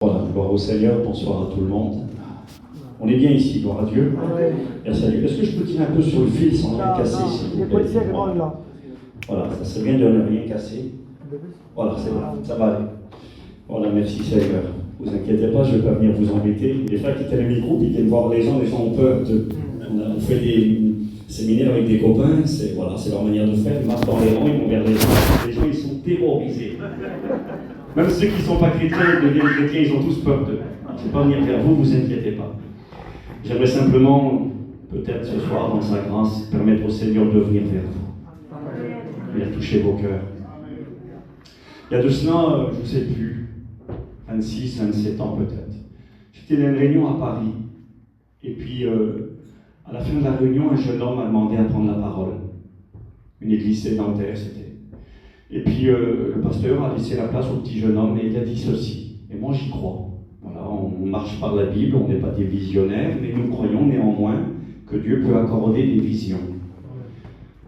Voilà, gloire au Seigneur, bonsoir à tout le monde. On est bien ici, gloire à Dieu. Merci à Dieu. Est-ce que je peux tirer un peu sur le fil sans rien casser, s'il vous plaît? Voilà, ça serait bien de ne rien casser. Voilà, c'est bon, ça va aller. Voilà, merci Seigneur. Vous inquiétez pas, je ne vais pas venir vous embêter. Les frères qui tiennent le micro, qui viennent voir les gens ont peur. On fait des séminaires avec des copains, c'est leur manière de faire. Ils marchent dans les rangs, ils vont vers les gens. Les gens, ils sont terrorisés. Même ceux qui ne sont pas chrétiens, deviennent chrétiens, ils ont tous peur d'eux. Je ne vais pas venir vers vous, vous inquiétez pas. J'aimerais simplement, peut-être ce soir, dans sa grâce, permettre au Seigneur de venir vers vous. Venir toucher vos cœurs. Il y a de cela, je ne sais plus, 26, 27 ans peut-être. J'étais dans une réunion à Paris. Et puis, à la fin de la réunion, un jeune homme m'a demandé à prendre la parole. Une église sédentaire, c'était. Et puis, le pasteur a laissé la place au petit jeune homme et il a dit ceci. Et moi, j'y crois. Voilà, on marche par la Bible, on n'est pas des visionnaires, mais nous croyons néanmoins que Dieu peut accorder des visions.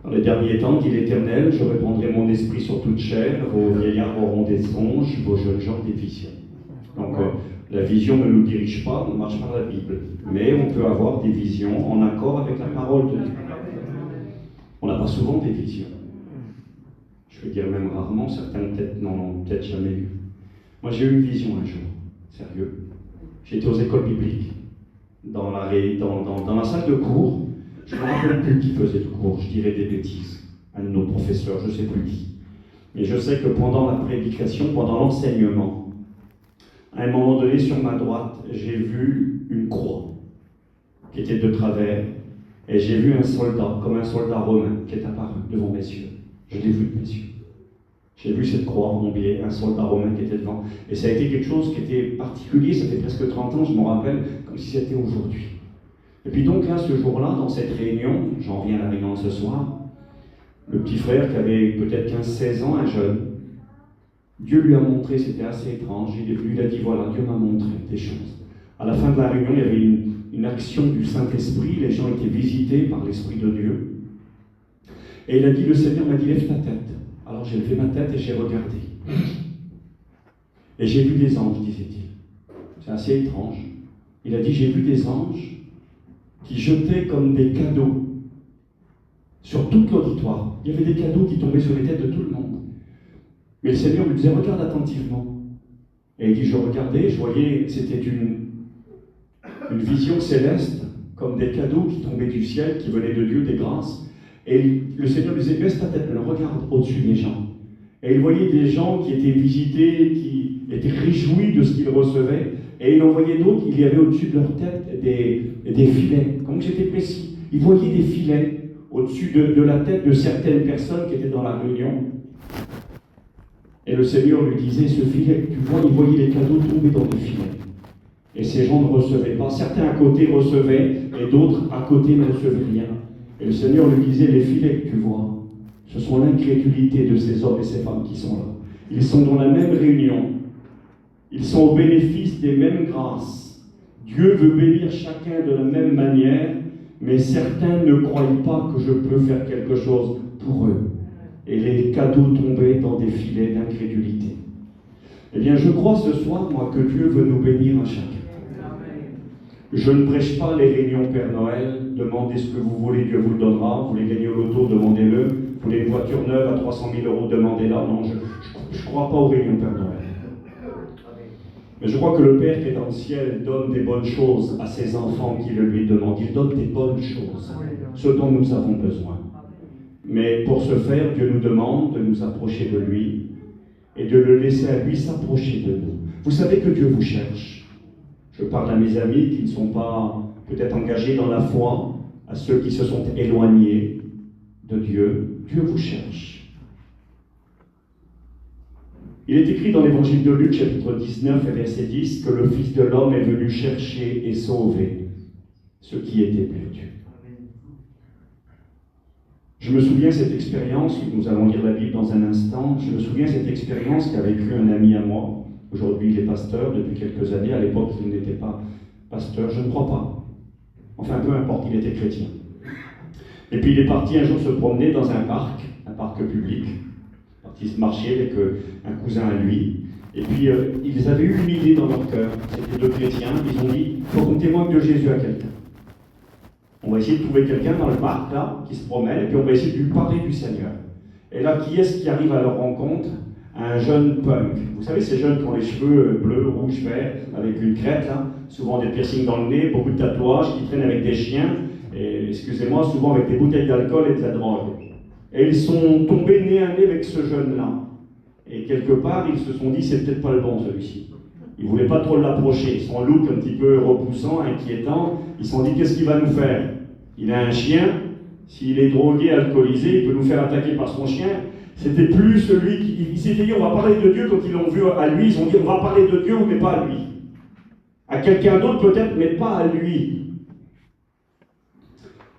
Dans les derniers temps, dit l'Éternel, je répandrai mon esprit sur toute chair, vos vieillards auront des songes, vos jeunes gens des visions. Donc, la vision ne nous dirige pas, on marche par la Bible. Mais on peut avoir des visions en accord avec la parole de Dieu. On n'a pas souvent des visions. Je veux dire même rarement, certains n'en ont peut-être jamais eu. Moi j'ai eu une vision un jour, sérieux. J'étais aux écoles bibliques, dans la salle de cours, je ne me rappelle plus qui faisait le cours, je dirais des bêtises, un de nos professeurs, je ne sais plus qui. Mais je sais que pendant la prédication, pendant l'enseignement, à un moment donné sur ma droite, j'ai vu une croix qui était de travers, et j'ai vu un soldat, comme un soldat romain, qui est apparu devant mes yeux. Je l'ai vu de mes yeux. J'ai vu cette croix en biais, un soldat romain qui était devant. Et ça a été quelque chose qui était particulier, ça fait presque 30 ans, je me rappelle, comme si c'était aujourd'hui. Et puis donc là, ce jour-là, dans cette réunion, j'en viens à la réunion de ce soir, le petit frère qui avait peut-être 15-16 ans, un jeune, Dieu lui a montré, c'était assez étrange, il est venu, il a dit, voilà, Dieu m'a montré des choses. À la fin de la réunion, il y avait une action du Saint-Esprit, les gens étaient visités par l'Esprit de Dieu. Et il a dit, le Seigneur m'a dit, lève ta tête. Alors j'ai levé ma tête et j'ai regardé. Et j'ai vu des anges, disait-il. C'est assez étrange. Il a dit, j'ai vu des anges qui jetaient comme des cadeaux sur tout l'auditoire. Il y avait des cadeaux qui tombaient sur les têtes de tout le monde. Mais le Seigneur lui disait, regarde attentivement. Et il dit, je regardais, je voyais, c'était une vision céleste, comme des cadeaux qui tombaient du ciel, qui venaient de Dieu, des grâces. Et le Seigneur lui disait, baisse ta tête, regarde au-dessus des gens. Et il voyait des gens qui étaient visités, qui étaient réjouis de ce qu'ils recevaient. Et il en voyait d'autres, il y avait au-dessus de leur tête des filets. Comme j'étais précis, il voyait des filets au-dessus de la tête de certaines personnes qui étaient dans la réunion. Et le Seigneur lui disait, ce filet, tu vois, il voyait les cadeaux tomber dans des filets. Et ces gens ne recevaient pas. Certains à côté recevaient, et d'autres à côté ne recevaient rien. Et le Seigneur lui disait, les filets que tu vois, ce sont l'incrédulité de ces hommes et ces femmes qui sont là. Ils sont dans la même réunion. Ils sont au bénéfice des mêmes grâces. Dieu veut bénir chacun de la même manière, mais certains ne croient pas que je peux faire quelque chose pour eux. Et les cadeaux tombaient dans des filets d'incrédulité. Eh bien, je crois ce soir, moi, que Dieu veut nous bénir à chacun. Je ne prêche pas les réunions Père Noël, demandez ce que vous voulez, Dieu vous le donnera. Vous voulez gagner au loto, demandez-le. Vous voulez une voiture neuve à 300 000 €, demandez-la. Non, je ne crois pas aux réunions Père Noël. Mais je crois que le Père qui est dans le ciel donne des bonnes choses à ses enfants qui le lui demandent. Il donne des bonnes choses, ce dont nous avons besoin. Mais pour ce faire, Dieu nous demande de nous approcher de lui et de le laisser à lui s'approcher de nous. Vous savez que Dieu vous cherche. Je parle à mes amis qui ne sont pas peut-être engagés dans la foi, à ceux qui se sont éloignés de Dieu. Dieu vous cherche. Il est écrit dans l'évangile de Luc, chapitre 19 et verset 10, que le Fils de l'homme est venu chercher et sauver ceux qui étaient perdus. Je me souviens cette expérience, nous allons lire la Bible dans un instant, je me souviens cette expérience qu'a vécu un ami à moi. Aujourd'hui, il est pasteur depuis quelques années. À l'époque, il n'était pas pasteur, je ne crois pas. Enfin, peu importe, il était chrétien. Et puis, il est parti un jour se promener dans un parc public. Il est parti se marcher avec un cousin à lui. Et puis, ils avaient eu une idée dans leur cœur. C'était deux chrétiens. Ils ont dit, il faut qu'on témoigne de Jésus à quelqu'un. On va essayer de trouver quelqu'un dans le parc, là, qui se promène, et puis on va essayer de lui parler du Seigneur. Et là, qui est-ce qui arrive à leur rencontre? Un jeune punk. Vous savez, ces jeunes qui ont les cheveux bleus, rouges, verts, avec une crête, là, souvent des piercings dans le nez, beaucoup de tatouages, qui traînent avec des chiens, et, excusez-moi, souvent avec des bouteilles d'alcool et de la drogue. Et ils sont tombés nez à nez avec ce jeune-là. Et quelque part, ils se sont dit, c'est peut-être pas le bon, celui-ci. Ils ne voulaient pas trop l'approcher. Son look un petit peu repoussant, inquiétant. Ils se sont dit, qu'est-ce qu'il va nous faire? Il a un chien. S'il est drogué, alcoolisé, il peut nous faire attaquer par son chien. C'était plus celui qui... Ils s'étaient dit, on va parler de Dieu. Quand ils l'ont vu à lui, ils ont dit, on va parler de Dieu, mais pas à lui. À quelqu'un d'autre peut-être, mais pas à lui.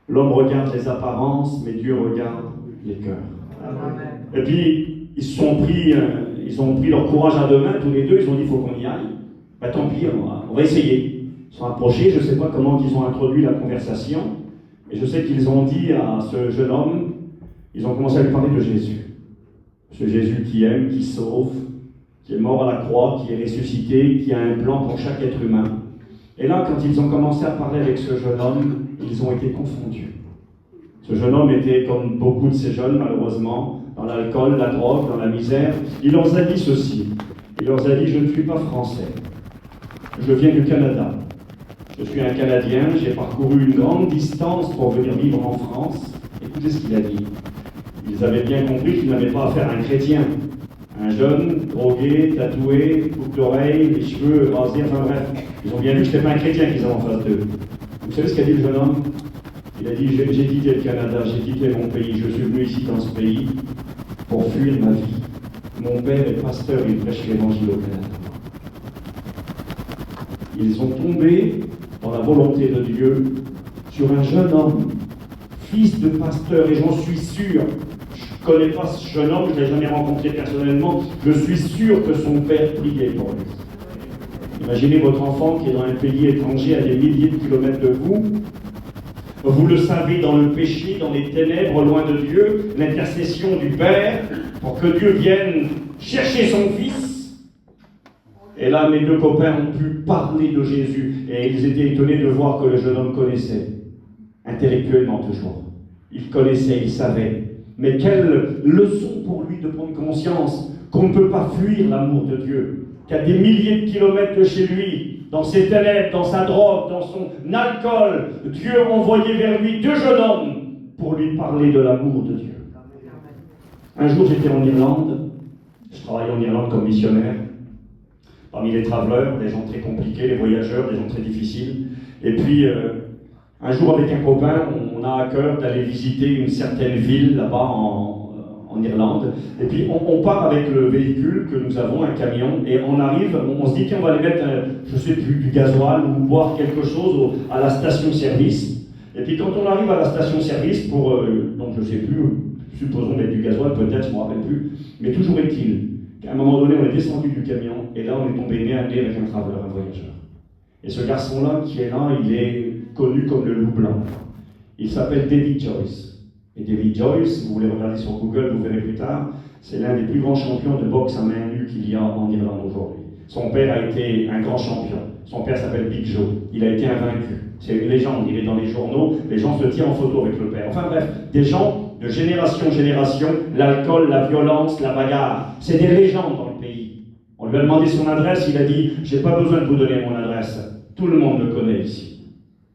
L'homme regarde les apparences, mais Dieu regarde les cœurs. Amen. Et puis, ils ont pris leur courage à deux mains, tous les deux, ils ont dit, il faut qu'on y aille. Ben, tant pis, on va essayer. Ils sont approchés, je ne sais pas comment ils ont introduit la conversation, mais je sais qu'ils ont dit à ce jeune homme, ils ont commencé à lui parler de Jésus. Ce Jésus qui aime, qui sauve, qui est mort à la croix, qui est ressuscité, qui a un plan pour chaque être humain. Et là, quand ils ont commencé à parler avec ce jeune homme, ils ont été confondus. Ce jeune homme était, comme beaucoup de ces jeunes, malheureusement, dans l'alcool, la drogue, dans la misère. Il leur a dit ceci. Il leur a dit, je ne suis pas français. Je viens du Canada. Je suis un Canadien, j'ai parcouru une grande distance pour venir vivre en France. Écoutez ce qu'il a dit. Ils avaient bien compris qu'ils n'avaient pas affaire à un chrétien. Un jeune, drogué, tatoué, boucle d'oreille, les cheveux rasés, enfin bref. Ils ont bien vu que ce n'était pas un chrétien qu'ils avaient en face d'eux. Vous savez ce qu'a dit le jeune homme? Il a dit, j'ai quitté le Canada, j'ai quitté mon pays, je suis venu ici dans ce pays pour fuir ma vie. Mon père est pasteur, il prêche l'évangile au Canada. Ils ont tombé dans la volonté de Dieu sur un jeune homme, fils de pasteur, et j'en suis sûr, je ne connais pas ce jeune homme, je ne l'ai jamais rencontré personnellement, je suis sûr que son père priait pour lui. Imaginez votre enfant qui est dans un pays étranger à des milliers de kilomètres de vous. Vous le savez, dans le péché, dans les ténèbres, loin de Dieu, l'intercession du Père, pour que Dieu vienne chercher son Fils. Et là, mes deux copains ont pu parler de Jésus, et ils étaient étonnés de voir que le jeune homme connaissait, intellectuellement toujours. Il connaissait, il savait. Mais quelle leçon pour lui de prendre conscience qu'on ne peut pas fuir l'amour de Dieu, qu'à des milliers de kilomètres de chez lui, dans ses ténèbres, dans sa drogue, dans son alcool, Dieu envoyait vers lui deux jeunes hommes pour lui parler de l'amour de Dieu. Un jour, j'étais en Irlande. Je travaillais en Irlande comme missionnaire. Parmi les travelers, des gens très compliqués, les voyageurs, des gens très difficiles. Et puis, un jour, avec un copain, on a à cœur d'aller visiter une certaine ville là-bas en Irlande. Et puis on part avec le véhicule que nous avons, un camion, et on arrive, on se dit tiens, on va aller mettre, je sais plus, du gasoil ou boire quelque chose à la station-service. Et puis quand on arrive à la station-service pour, donc je sais plus, supposons mettre du gasoil, peut-être, je ne me rappelle plus, mais toujours est-il qu'à un moment donné, on est descendu du camion, et là on est tombé nez à nez avec un traveleur, un voyageur. Et ce garçon-là qui est là, il est connu comme le loup blanc. Il s'appelle David Joyce. Et David Joyce, si vous voulez regarder sur Google, vous verrez plus tard, c'est l'un des plus grands champions de boxe à main nue qu'il y a en Irlande aujourd'hui. Son père a été un grand champion. Son père s'appelle Big Joe. Il a été invaincu. C'est une légende. Il est dans les journaux. Les gens se tirent en photo avec le père. Enfin bref, des gens de génération en génération, l'alcool, la violence, la bagarre. C'est des légendes dans le pays. On lui a demandé son adresse. Il a dit « J'ai pas besoin de vous donner mon adresse. Tout le monde me connaît ici. »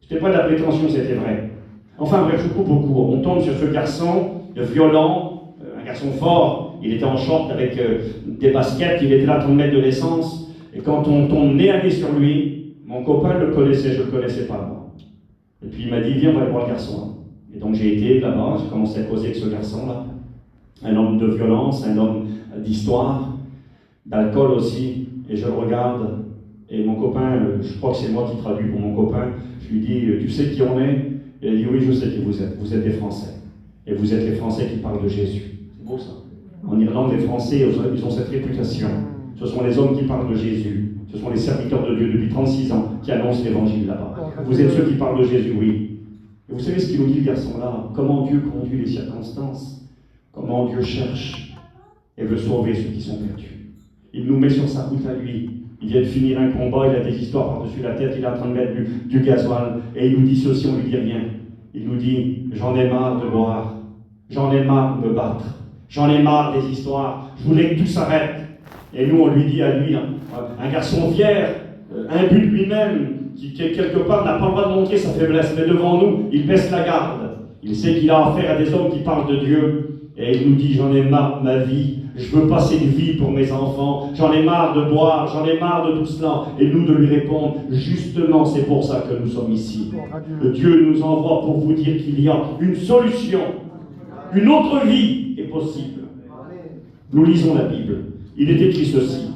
C'était pas de la prétention, c'était vrai. Enfin bref, je coupe au cours. On tombe sur ce garçon violent, un garçon fort. Il était en short avec des baskets, il était là pour mettre de l'essence. Et quand on tombe nez à nez sur lui, mon copain le connaissait, je ne le connaissais pas moi. Et puis il m'a dit, viens, on va aller voir le garçon. Là. Et donc j'ai été là-bas, j'ai commencé à causer avec ce garçon-là. Un homme de violence, un homme d'histoire, d'alcool aussi. Et je le regarde, et mon copain, je crois que c'est moi qui traduis pour mon copain, je lui dis, tu sais qui on est? Il a dit, oui, je sais qui vous êtes des Français. Et vous êtes les Français qui parlent de Jésus. C'est beau ça. En Irlande, les Français, ils ont cette réputation. Ce sont les hommes qui parlent de Jésus. Ce sont les serviteurs de Dieu depuis 36 ans qui annoncent l'évangile là-bas. Vous êtes ceux qui parlent de Jésus, oui. Et vous savez ce qu'il nous dit, le garçon-là? Comment Dieu conduit les circonstances? Comment Dieu cherche et veut sauver ceux qui sont perdus? Il nous met sur sa route à lui. Il vient de finir un combat, il a des histoires par-dessus la tête, il est en train de mettre du gasoil, et il nous dit ceci, on lui dit rien. Il nous dit, j'en ai marre de boire, j'en ai marre de me battre, j'en ai marre des histoires, je voulais que tout s'arrête. Et nous, on lui dit à lui, un garçon fier, imbu de lui-même, qui quelque part n'a pas le droit de montrer sa faiblesse, mais devant nous, il baisse la garde. Il sait qu'il a affaire à des hommes qui parlent de Dieu, et il nous dit, j'en ai marre de ma vie, je veux passer une vie pour mes enfants, j'en ai marre de boire, j'en ai marre de tout cela. Et nous de lui répondre, justement, c'est pour ça que nous sommes ici. Dieu nous envoie pour vous dire qu'il y a une solution, une autre vie est possible. Nous lisons la Bible. Il est écrit ceci.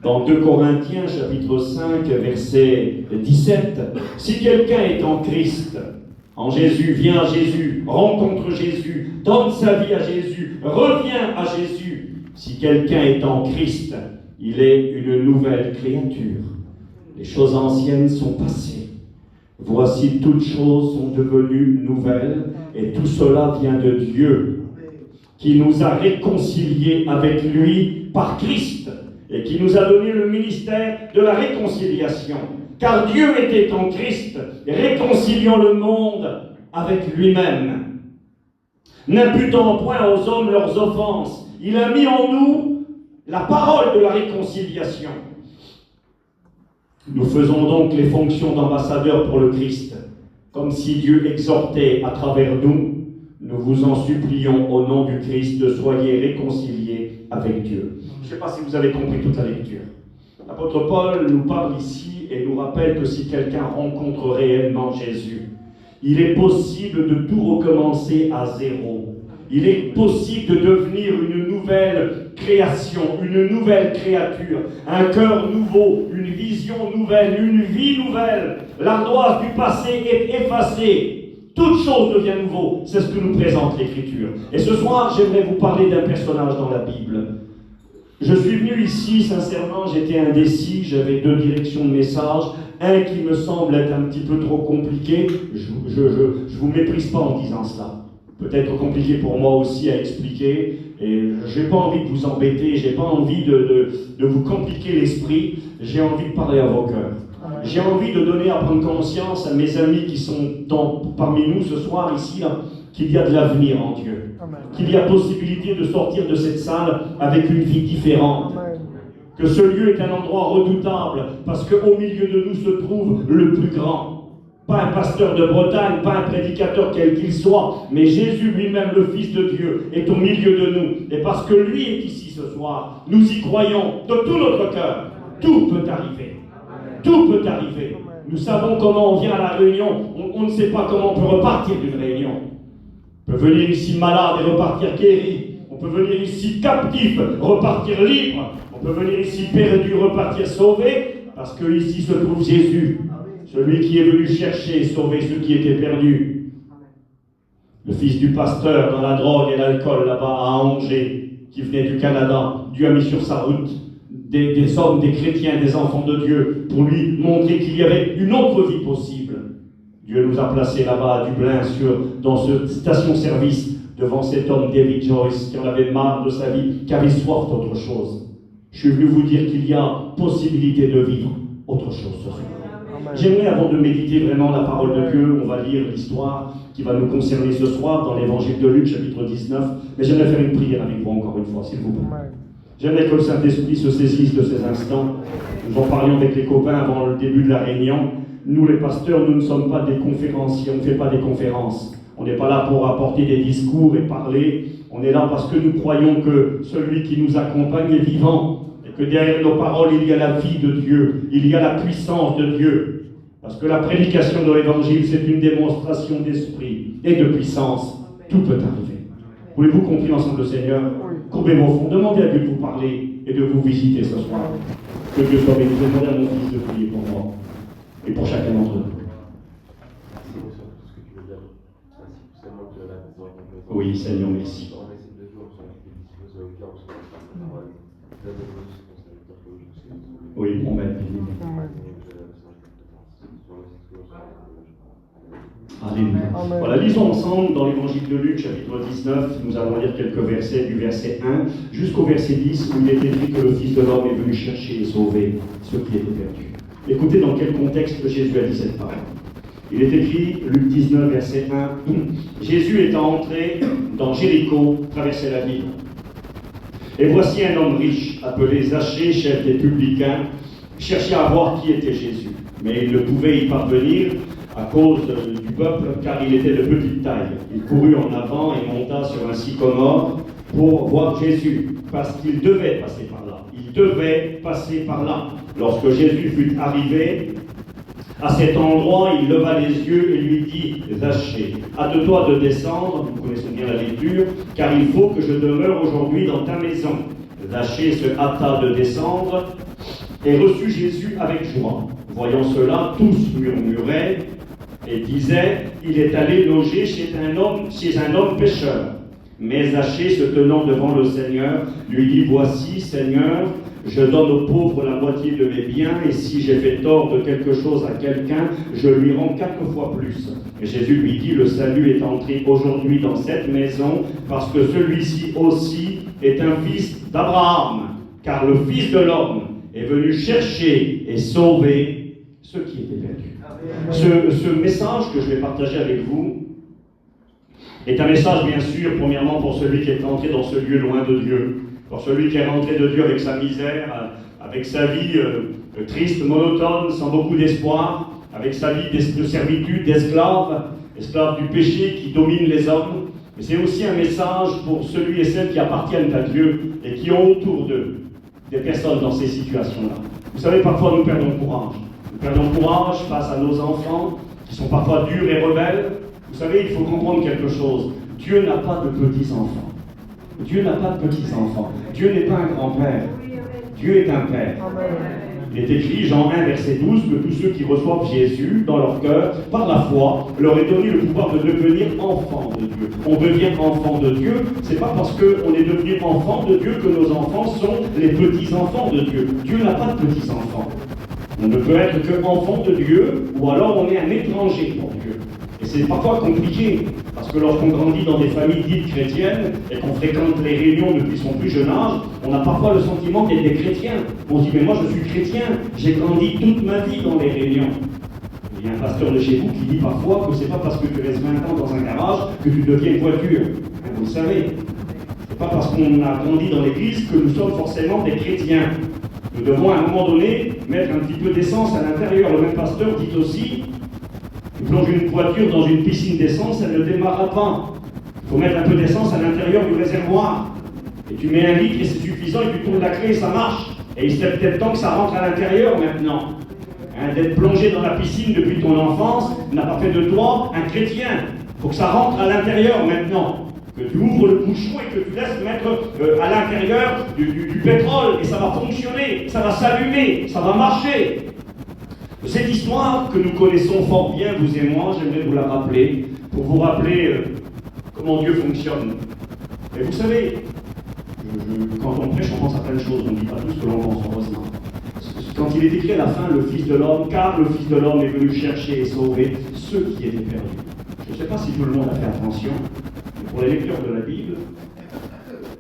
Dans 2 Corinthiens, chapitre 5, verset 17, « Si quelqu'un est en Christ, en Jésus, vient à Jésus, rencontre Jésus, donne sa vie à Jésus, revient à Jésus. Si quelqu'un est en Christ, il est une nouvelle créature. Les choses anciennes sont passées. Voici, toutes choses sont devenues nouvelles, et tout cela vient de Dieu, qui nous a réconciliés avec lui par Christ, et qui nous a donné le ministère de la réconciliation. Car Dieu était en Christ, réconciliant le monde avec lui-même, n'imputant point aux hommes leurs offenses. Il a mis en nous la parole de la réconciliation. Nous faisons donc les fonctions d'ambassadeurs pour le Christ, comme si Dieu exhortait à travers nous. Nous vous en supplions au nom du Christ, soyez réconciliés avec Dieu. Je ne sais pas si vous avez compris toute la lecture. L'apôtre Paul nous parle ici et nous rappelle que si quelqu'un rencontre réellement Jésus, il est possible de tout recommencer à zéro. Il est possible de devenir une nouvelle création, une nouvelle créature, un cœur nouveau, une vision nouvelle, une vie nouvelle. L'ardoise du passé est effacée. Toute chose devient nouveau. C'est ce que nous présente l'Écriture. Et ce soir, j'aimerais vous parler d'un personnage dans la Bible. Je suis venu ici, sincèrement, j'étais indécis, j'avais 2 directions de message, un qui me semble être un petit peu trop compliqué, je vous méprise pas en disant cela. Peut-être compliqué pour moi aussi à expliquer, et j'ai pas envie de vous embêter, j'ai pas envie de vous compliquer l'esprit, j'ai envie de parler à vos cœurs. J'ai envie de donner à prendre conscience à mes amis qui sont parmi nous ce soir ici, là, qu'il y a de l'avenir en Dieu, qu'il y a possibilité de sortir de cette salle avec une vie différente, que ce lieu est un endroit redoutable parce qu'au milieu de nous se trouve le plus grand, pas un pasteur de Bretagne, pas un prédicateur quel qu'il soit, mais Jésus lui-même, le Fils de Dieu, est au milieu de nous, et parce que lui est ici ce soir, nous y croyons de tout notre cœur. Tout peut arriver, tout peut arriver. Nous savons comment on vient à la réunion, on ne sait pas comment on peut repartir d'une réunion. On peut venir ici malade et repartir guéri. On peut venir ici captif, repartir libre. On peut venir ici perdu, repartir sauvé, parce que ici se trouve Jésus, celui qui est venu chercher et sauver ceux qui étaient perdus. Le fils du pasteur dans la drogue et l'alcool là-bas à Angers, qui venait du Canada, Dieu a mis sur sa route des hommes, des chrétiens, des enfants de Dieu, pour lui montrer qu'il y avait une autre vie possible. Dieu nous a placés là-bas à Dublin, dans cette station-service, devant cet homme David Joyce, qui en avait marre de sa vie, qui avait soif d'autre chose. Je suis venu vous dire qu'il y a possibilité de vivre autre chose ce soir. J'aimerais, avant de méditer vraiment la parole de Dieu, on va lire l'histoire qui va nous concerner ce soir dans l'évangile de Luc, chapitre 19, mais j'aimerais faire une prière avec vous encore une fois, s'il vous plaît. J'aimerais que le Saint-Esprit se saisisse de ces instants. Nous en parlions avec les copains avant le début de la réunion. Nous, les pasteurs, nous ne sommes pas des conférenciers, on ne fait pas des conférences. On n'est pas là pour apporter des discours et parler. On est là parce que nous croyons que celui qui nous accompagne est vivant et que derrière nos paroles, il y a la vie de Dieu, il y a la puissance de Dieu. Parce que la prédication de l'Évangile, c'est une démonstration d'esprit et de puissance. Tout peut arriver. Voulez-vous qu'on prie ensemble le Seigneur? Courbez vos fonds, demandez à Dieu de vous parler et de vous visiter ce soir. Que Dieu soit béni. Je demande à mon fils de prier pour moi et pour chacun d'entre nous. Oui, Seigneur, merci. Oui, mon maître. Alléluia. Voilà, lisons ensemble dans l'évangile de Luc, chapitre 19, nous allons lire quelques versets du verset 1 jusqu'au verset 10, où il est écrit que le Fils de l'homme est venu chercher et sauver ceux qui étaient perdus. Écoutez dans quel contexte Jésus a dit cette parole. Il est écrit, Luc 19, verset 1, Jésus étant entré dans Jéricho, traversait la ville. Et voici un homme riche, appelé Zachée, chef des publicains, cherchait à voir qui était Jésus. Mais il ne pouvait y parvenir à cause du peuple, car il était de petite taille. Il courut en avant et monta sur un sycomore pour voir Jésus, parce qu'il devait passer par là. Il devait passer par là. Lorsque Jésus fut arrivé à cet endroit, il leva les yeux et lui dit, Zachée, hâte-toi de descendre, vous connaissez bien la lecture, car il faut que je demeure aujourd'hui dans ta maison. Zachée se hâta de descendre et reçut Jésus avec joie. Voyant cela, tous murmuraient et disaient, il est allé loger chez un homme pécheur. Mais Zachée, se tenant devant le Seigneur, lui dit, voici, Seigneur, je donne aux pauvres la moitié de mes biens, et si j'ai fait tort de quelque chose à quelqu'un, je lui rends 4 fois plus. Et Jésus lui dit, le salut est entré aujourd'hui dans cette maison, parce que celui-ci aussi est un fils d'Abraham, car le Fils de l'homme est venu chercher et sauver ceux qui étaient perdus. Ce message que je vais partager avec vous est un message, bien sûr, premièrement pour celui qui est entré dans ce lieu loin de Dieu, pour celui qui est rentré de Dieu avec sa misère, avec sa vie triste, monotone, sans beaucoup d'espoir, avec sa vie de servitude, d'esclave du péché qui domine les hommes. Mais c'est aussi un message pour celui et celles qui appartiennent à Dieu et qui ont autour d'eux des personnes dans ces situations-là. Vous savez, parfois nous perdons courage. Nous perdons courage face à nos enfants qui sont parfois durs et rebelles. Vous savez, il faut comprendre quelque chose. Dieu n'a pas de petits-enfants. Dieu n'a pas de petits-enfants. Dieu n'est pas un grand-père. Dieu est un père. Il est écrit, Jean 1, verset 12, que tous ceux qui reçoivent Jésus dans leur cœur, par la foi, leur est donné le pouvoir de devenir enfants de Dieu. On devient enfant de Dieu, c'est pas parce qu'on est devenu enfant de Dieu que nos enfants sont les petits-enfants de Dieu. Dieu n'a pas de petits-enfants. On ne peut être que enfant de Dieu, ou alors on est un étranger pour Dieu. Et c'est parfois compliqué, parce que lorsqu'on grandit dans des familles dites chrétiennes, et qu'on fréquente les réunions depuis son plus jeune âge, on a parfois le sentiment d'être des chrétiens. On se dit, mais moi je suis chrétien, j'ai grandi toute ma vie dans les réunions. Il y a un pasteur de chez vous qui dit parfois que c'est pas parce que tu restes 20 ans dans un garage que tu deviens une voiture. Vous le savez. C'est pas parce qu'on a grandi dans l'église que nous sommes forcément des chrétiens. Nous devons à un moment donné mettre un petit peu d'essence à l'intérieur. Le même pasteur dit aussi, tu plonges une voiture dans une piscine d'essence, elle ne démarrera pas. Il faut mettre un peu d'essence à l'intérieur du réservoir. Et tu mets 1 litre et c'est suffisant, et tu tournes la clé et ça marche. Et il serait peut-être temps que ça rentre à l'intérieur maintenant. D'être plongé dans la piscine depuis ton enfance n'a pas fait de toi un chrétien. Il faut que ça rentre à l'intérieur maintenant. Que tu ouvres le bouchon et que tu laisses mettre à l'intérieur du pétrole, et ça va fonctionner, ça va s'allumer, ça va marcher. Cette histoire que nous connaissons fort bien, vous et moi, j'aimerais vous la rappeler, pour vous rappeler comment Dieu fonctionne. Et vous savez, quand on prêche, on pense à plein de choses, on ne dit pas tout ce que l'on pense, heureusement. Quand il est écrit à la fin, le Fils de l'homme, car le Fils de l'homme est venu chercher et sauver ceux qui étaient perdus. Je ne sais pas si tout le monde a fait attention, mais pour les lecteurs de la Bible,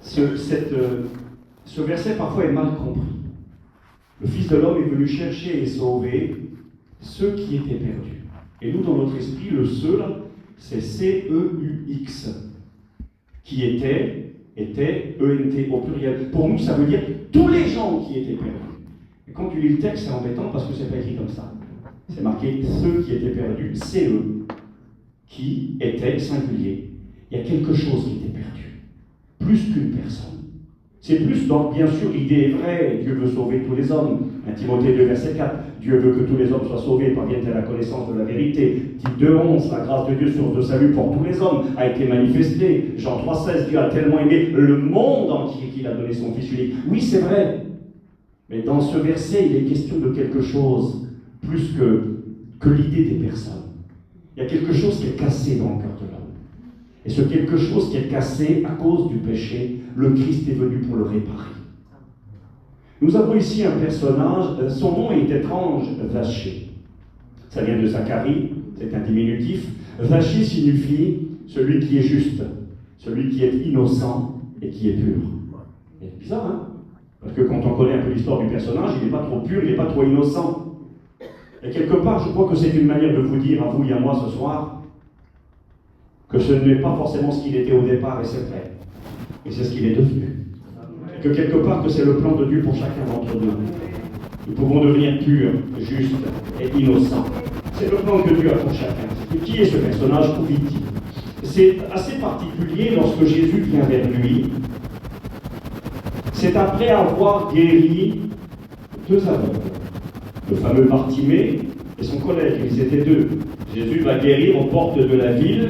ce verset parfois est mal compris. Le Fils de l'homme est venu chercher et sauver ceux qui étaient perdus. Et nous, dans notre esprit, le ceux, c'est C-E-U-X, qui était E-N-T au pluriel. Pour nous, ça veut dire tous les gens qui étaient perdus. Et quand tu lis le texte, c'est embêtant parce que c'est pas écrit comme ça. C'est marqué ceux qui étaient perdus, C-E, qui étaient singulier. Il y a quelque chose qui était perdu, plus qu'une personne. C'est plus, donc bien sûr, l'idée est vraie, Dieu veut sauver tous les hommes. 1 Timothée 2, verset 4, Dieu veut que tous les hommes soient sauvés et parviennent à la connaissance de la vérité. Tite 2, 11, la grâce de Dieu, source de salut pour tous les hommes, a été manifestée. Jean 3, 16, Dieu a tellement aimé le monde entier qu'il a donné son Fils unique. Oui, c'est vrai, mais dans ce verset, il est question de quelque chose plus que l'idée des personnes. Il y a quelque chose qui est cassé dans le cœur de l'homme. Et ce quelque chose qui est cassé à cause du péché, le Christ est venu pour le réparer. Nous avons ici un personnage, son nom est étrange, Zachée. Ça vient de Zacharie, c'est un diminutif. Vaché signifie celui qui est juste, celui qui est innocent et qui est pur. C'est bizarre, hein? Parce que quand on connaît un peu l'histoire du personnage, il n'est pas trop pur, il n'est pas trop innocent. Et quelque part, je crois que c'est une manière de vous dire, à vous et à moi ce soir, que ce n'est pas forcément ce qu'il était au départ, et c'est vrai. Et c'est ce qu'il est devenu. Et que quelque part, que c'est le plan de Dieu pour chacun d'entre nous. Nous pouvons devenir purs, justes et innocents. C'est le plan que Dieu a pour chacun. Et qui est ce personnage? Où vit-il? C'est assez particulier lorsque Jésus vient vers lui. C'est après avoir guéri 2 aveugles. Le fameux Bartimée et son collègue, ils étaient 2. Jésus va guérir aux portes de la ville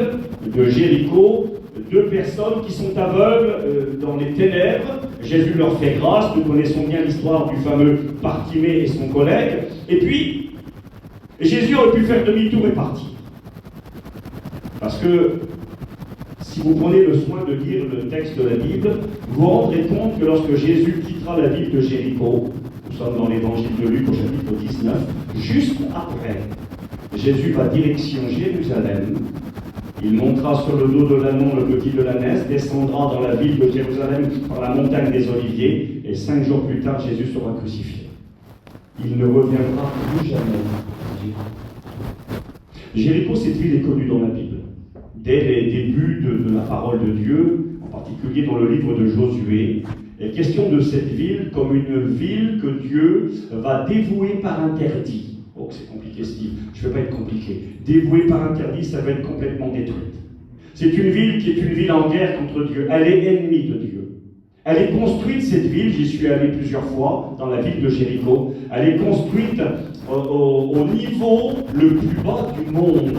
de Jéricho 2 personnes qui sont aveugles dans les ténèbres. Jésus leur fait grâce. Nous connaissons bien l'histoire du fameux Bartimée et son collègue. Et puis, Jésus aurait pu faire demi-tour et partir. Parce que si vous prenez le soin de lire le texte de la Bible, vous vous rendrez compte que lorsque Jésus quittera la ville de Jéricho, nous sommes dans l'évangile de Luc au chapitre 19, juste après, Jésus va direction Jérusalem. Il montera sur le dos de l'ânon le petit de l'ânesse, descendra dans la ville de Jérusalem par la montagne des Oliviers, et 5 jours plus tard, Jésus sera crucifié. Il ne reviendra plus jamais à Jéricho. Jéricho, cette ville est connue dans la Bible. Dès les débuts de la parole de Dieu, en particulier dans le livre de Josué, il est question de cette ville comme une ville que Dieu va dévouer par interdit. Oh, c'est compliqué, Steve. Je ne vais pas être compliqué. Dévouée par interdit, ça va être complètement détruite. C'est une ville qui est une ville en guerre contre Dieu. Elle est ennemie de Dieu. Elle est construite, cette ville, j'y suis allé plusieurs fois, dans la ville de Jéricho. Elle est construite au niveau le plus bas du monde.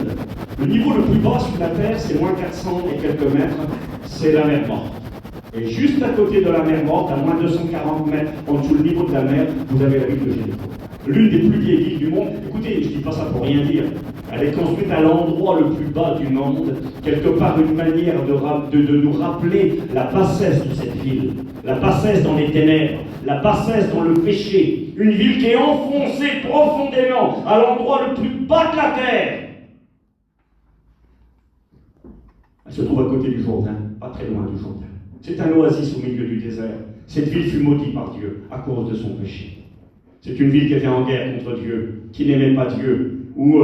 Le niveau le plus bas sur la terre, c'est moins 400 et quelques mètres, c'est la mer Morte. Et juste à côté de la mer Morte, à moins 240 mètres en dessous du niveau de la mer, vous avez la ville de Jéricho. L'une des plus vieilles villes du monde. Écoutez, je ne dis pas ça pour rien dire. Elle est construite à l'endroit le plus bas du monde, quelque part une manière de nous rappeler la bassesse de cette ville, la bassesse dans les ténèbres, la bassesse dans le péché. Une ville qui est enfoncée profondément à l'endroit le plus bas de la terre. Elle se trouve à côté du Jourdain, pas très loin du Jourdain. C'est un oasis au milieu du désert. Cette ville fut maudite par Dieu à cause de son péché. C'est une ville qui était en guerre contre Dieu, qui n'aimait pas Dieu, où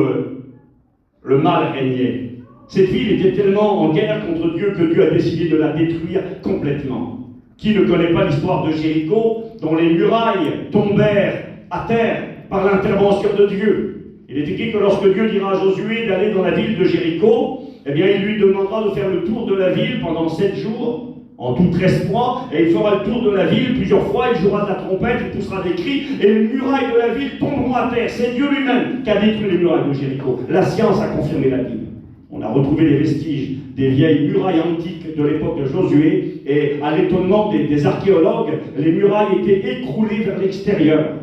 le mal régnait. Cette ville était tellement en guerre contre Dieu que Dieu a décidé de la détruire complètement. Qui ne connaît pas l'histoire de Jéricho, dont les murailles tombèrent à terre par l'intervention de Dieu? Il est écrit que lorsque Dieu dira à Josué d'aller dans la ville de Jéricho, eh bien il lui demandera de faire le tour de la ville pendant 7 jours, en tout 13 mois, et il fera le tour de la ville plusieurs fois, il jouera de la trompette, il poussera des cris, et les murailles de la ville tomberont à terre. C'est Dieu lui-même qui a détruit les murailles de Jéricho. La science a confirmé la Bible. On a retrouvé les vestiges des vieilles murailles antiques de l'époque de Josué, et à l'étonnement des archéologues, les murailles étaient écroulées vers l'extérieur.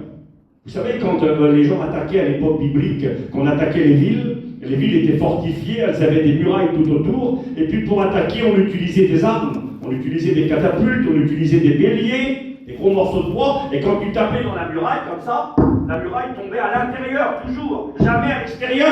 Vous savez, quand les gens attaquaient à l'époque biblique, qu'on attaquait les villes étaient fortifiées, elles avaient des murailles tout autour, et puis pour attaquer, on utilisait des armes. On utilisait des catapultes, on utilisait des béliers, des gros morceaux de bois, et quand tu tapais dans la muraille comme ça, la muraille tombait à l'intérieur, toujours, jamais à l'extérieur.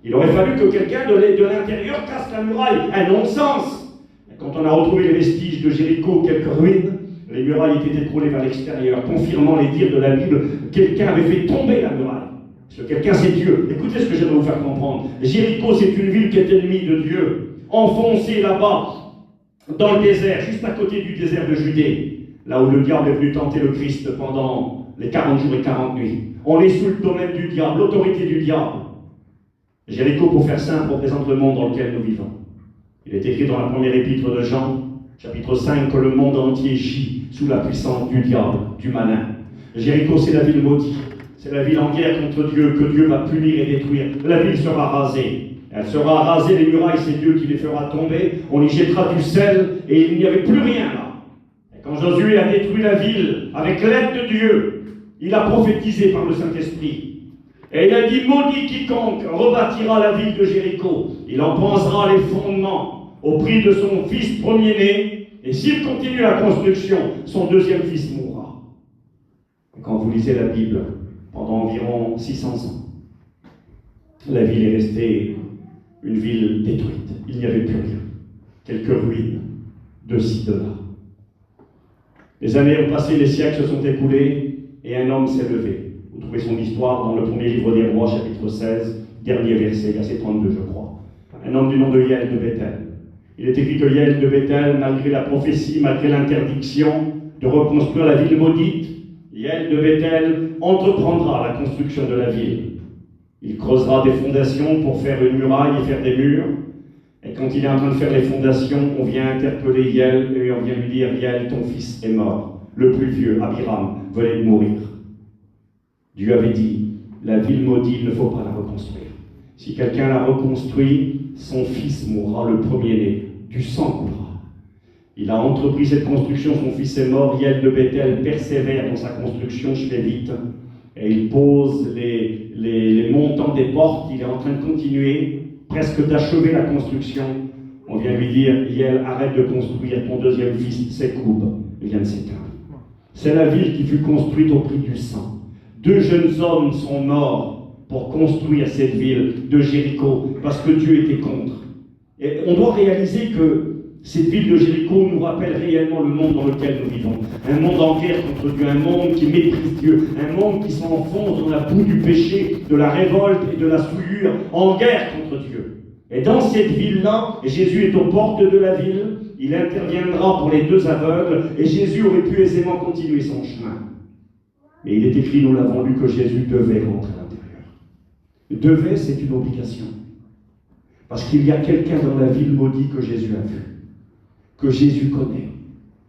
Il aurait fallu que quelqu'un de l'intérieur casse la muraille, un non-sens. Et quand on a retrouvé les vestiges de Jéricho, quelques ruines, les murailles étaient écroulées vers l'extérieur, confirmant les dires de la Bible, quelqu'un avait fait tomber la muraille. Ce quelqu'un, c'est Dieu. Écoutez ce que j'aimerais vous faire comprendre. Jéricho, c'est une ville qui est ennemie de Dieu, enfoncée là-bas, dans le désert, juste à côté du désert de Judée, là où le diable est venu tenter le Christ pendant les 40 jours et 40 nuits. On est sous le domaine du diable, l'autorité du diable. Jéricho, pour faire simple, représente le monde dans lequel nous vivons. Il est écrit dans la première épître de Jean, chapitre 5, que le monde entier gît sous la puissance du diable, du malin. Jéricho, c'est la ville maudite. C'est la ville en guerre contre Dieu, que Dieu va punir et détruire. La ville sera rasée. Elle sera rasée, les murailles, c'est Dieu qui les fera tomber. On y jettera du sel et il n'y avait plus rien là. Et quand Josué a détruit la ville avec l'aide de Dieu, il a prophétisé par le Saint-Esprit. Et il a dit, maudit quiconque rebâtira la ville de Jéricho. Il en pensera les fondements au prix de son fils premier-né. Et s'il continue la construction, son deuxième fils mourra. Et quand vous lisez la Bible, pendant environ 600 ans, La ville est restée une ville détruite. Il n'y avait plus rien. Quelques ruines, de ci, de là. Les années ont passé, les siècles se sont écoulés, et un homme s'est levé. Vous trouvez son histoire dans le premier livre des Rois, chapitre 16, dernier verset, verset 32, je crois. Un homme du nom de Yaël de Bethel. Il est écrit que Yaël de Bethel, malgré la prophétie, malgré l'interdiction de reconstruire la ville maudite, Yaël de Bethel entreprendra la construction de la ville. Il creusera des fondations pour faire une muraille et faire des murs. Et quand il est en train de faire les fondations, on vient interpeller Yaël et on vient lui dire « Yaël, ton fils est mort. Le plus vieux, Abiram, venait de mourir. » Dieu avait dit « La ville maudite, il ne faut pas la reconstruire. Si quelqu'un la reconstruit, son fils mourra le premier-né. Du sang coulera. » Il a entrepris cette construction, son fils est mort. Yaël de Bethel persévère dans sa construction, je fais vite. Et il pose les montants des portes, il est en train de continuer, presque d'achever la construction. On vient lui dire, Yaël, arrête de construire, ton deuxième fils s'écoube, il vient de s'éteindre. C'est la ville qui fut construite au prix du sang. 2 jeunes hommes sont morts pour construire cette ville de Jéricho, parce que Dieu était contre. Et on doit réaliser que cette ville de Jéricho nous rappelle réellement le monde dans lequel nous vivons. Un monde en guerre contre Dieu, un monde qui méprise Dieu, un monde qui s'enfonce dans la boue du péché, de la révolte et de la souillure, en guerre contre Dieu. Et dans cette ville-là, Jésus est aux portes de la ville, il interviendra pour les 2 aveugles, et Jésus aurait pu aisément continuer son chemin. Mais il est écrit, nous l'avons lu, que Jésus devait rentrer à l'intérieur. Devait, c'est une obligation. Parce qu'il y a quelqu'un dans la ville maudite que Jésus a vu, que Jésus connaît.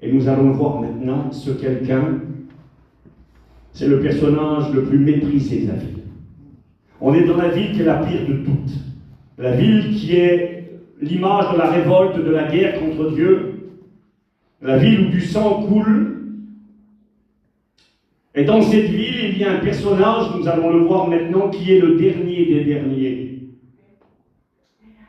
Et nous allons voir maintenant ce quelqu'un, c'est le personnage le plus méprisé de la ville. On est dans la ville qui est la pire de toutes. La ville qui est l'image de la révolte, de la guerre contre Dieu. La ville où du sang coule. Et dans cette ville, il y a un personnage, nous allons le voir maintenant, qui est le dernier des derniers.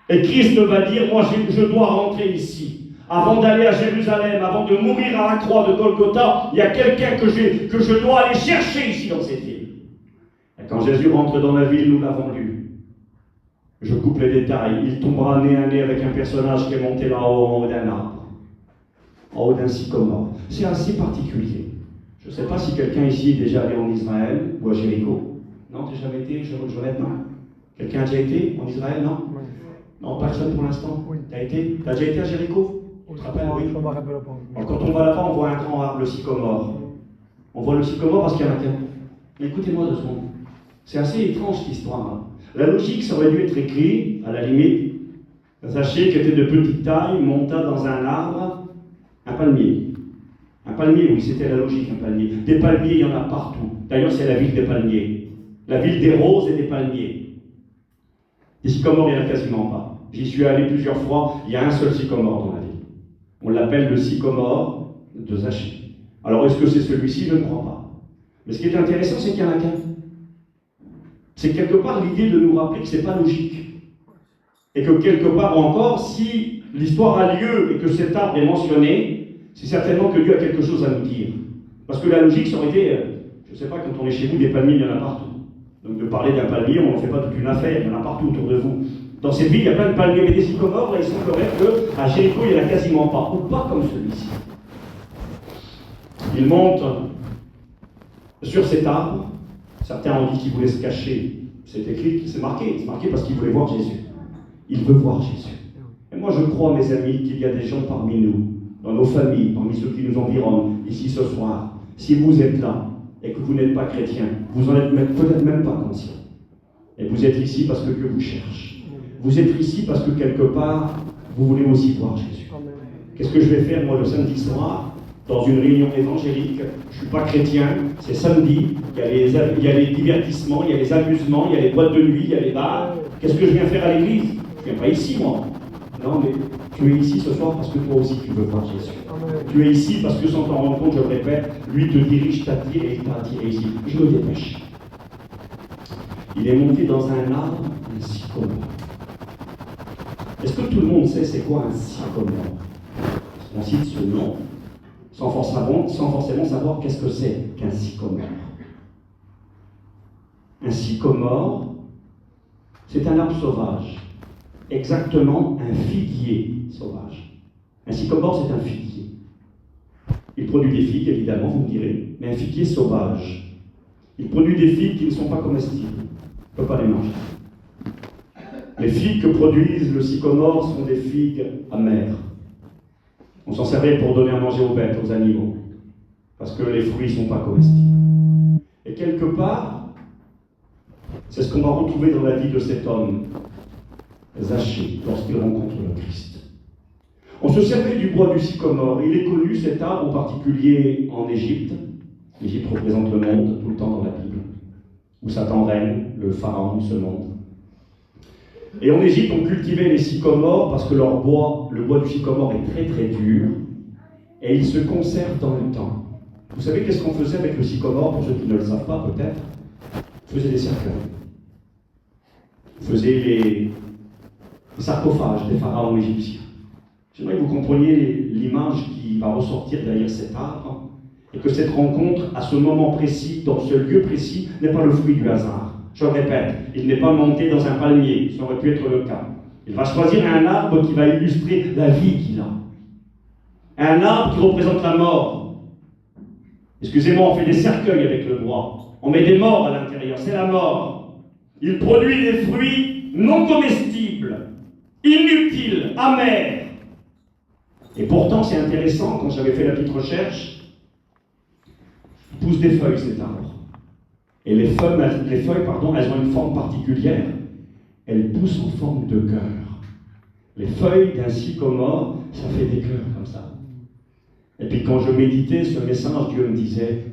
Et Christ va dire, moi je dois rentrer ici. Avant d'aller à Jérusalem, avant de mourir à la croix de Golgotha, il y a quelqu'un que je dois aller chercher ici dans cette ville. Et quand Jésus rentre dans la ville, nous l'avons lu. Je coupe les détails. Il tombera nez à nez avec un personnage qui est monté là-haut, en haut d'un arbre, en haut d'un sycomore. C'est assez particulier. Je ne sais pas si quelqu'un ici est déjà allé en Israël ou à Jéricho. Non, tu n'as jamais été, je lève main. Quelqu'un a déjà été en Israël, non? Oui. Non, personne pour l'instant. Oui. Tu as déjà été à Jéricho? Tu te rappelles? Oui. Alors, quand on va là-bas, on voit un grand arbre, le sycomore. On voit le sycomore parce qu'il y en a qu'un. Écoutez-moi 2 secondes. C'est assez étrange cette histoire. Hein. La logique, ça aurait dû être écrit, à la limite, Zachée, qui était de petite taille, monta dans un arbre, un palmier. Un palmier, oui, c'était la logique, un palmier. Des palmiers, il y en a partout. D'ailleurs, c'est la ville des palmiers. La ville des roses et des palmiers. Des sycomores, il n'y en a quasiment pas. J'y suis allé plusieurs fois, il y a un seul sycomore dans la ville. On l'appelle le sycomore de Zachée. Alors, est-ce que c'est celui-ci? Je ne crois pas. Mais ce qui est intéressant, c'est qu'il n'y en a qu'un. C'est quelque part l'idée de nous rappeler que ce n'est pas logique. Et que quelque part encore, si l'histoire a lieu et que cet arbre est mentionné, c'est certainement que Dieu a quelque chose à nous dire. Parce que la logique, ça aurait été, je ne sais pas, quand on est chez vous, des palmiers, il y en a partout. Donc de parler d'un palmier, on n'en fait pas toute une affaire, il y en a partout autour de vous. Dans cette ville, il y a plein de palmiers, mais des sycomores, là, il semblerait qu'à Jéricho, il n'y en a quasiment pas. Ou pas comme celui-ci. Il monte sur cet arbre. Certains ont dit qu'il voulait se cacher. C'est écrit, c'est marqué parce qu'il voulait voir Jésus. Il veut voir Jésus. Et moi, je crois, mes amis, qu'il y a des gens parmi nous, dans nos familles, parmi ceux qui nous environnent, ici ce soir. Si vous êtes là et que vous n'êtes pas chrétien, vous n'en êtes peut-être même pas conscient. Et vous êtes ici parce que Dieu vous cherche. Vous êtes ici parce que quelque part, vous voulez aussi voir Jésus. Qu'est-ce que je vais faire, moi, le samedi soir, dans une réunion évangélique? Je ne suis pas chrétien, c'est samedi, il y a les divertissements, il y a les amusements, il y a les boîtes de nuit, il y a les bars. Qu'est-ce que je viens faire à l'église? Je ne viens pas ici, moi. Non, mais tu es ici ce soir parce que toi aussi tu veux voir Jésus. Tu es ici parce que sans t'en rendre compte, je le répète, lui te dirige, t'attire et il t'a attiré ici. Je me dépêche. Il est monté dans un arbre, un sycomore. Est-ce que tout le monde sait c'est quoi un sycomore? On cite ce nom sans forcément savoir qu'est-ce que c'est qu'un sycomore. Un sycomore, C'est un arbre sauvage. Exactement un figuier sauvage. Un sycomore, c'est un figuier. Il produit des figues, évidemment, vous me direz, mais un figuier sauvage. Il produit des figues qui ne sont pas comestibles. On ne peut pas les manger. Les figues que produisent le sycomore sont des figues amères. On s'en servait pour donner à manger aux bêtes, aux animaux, parce que les fruits ne sont pas comestibles. Et quelque part, c'est ce qu'on va retrouver dans la vie de cet homme, Zachée, lorsqu'il rencontre le Christ. On se servait du bois du sycomore. Il est connu, cet arbre, en particulier en Égypte. L'Égypte représente le monde, tout le temps dans la Bible, où Satan règne, le pharaon de ce monde. Et en Égypte, on cultivait les sycomores parce que leur bois, le bois du sycomore est très très dur et il se conserve dans le temps. Vous savez qu'est-ce qu'on faisait avec le sycomore, pour ceux qui ne le savent pas peut-être? On faisait des cercueils. On faisait les sarcophages des pharaons égyptiens. J'aimerais que vous compreniez l'image qui va ressortir derrière cet arbre et que cette rencontre, à ce moment précis, dans ce lieu précis, n'est pas le fruit du hasard. Je le répète, il n'est pas monté dans un palmier, ça aurait pu être le cas. Il va choisir un arbre qui va illustrer la vie qu'il a. Un arbre qui représente la mort. Excusez-moi, on fait des cercueils avec le bois. On met des morts à l'intérieur, c'est la mort. Il produit des fruits non comestibles, inutiles, amers. Et pourtant, c'est intéressant, quand j'avais fait la petite recherche, il pousse des feuilles cet arbre. Et les feuilles, elles ont une forme particulière. Elles poussent en forme de cœur. Les feuilles d'un sycomore, ça fait des cœurs comme ça. Et puis quand je méditais ce message, Dieu me disait,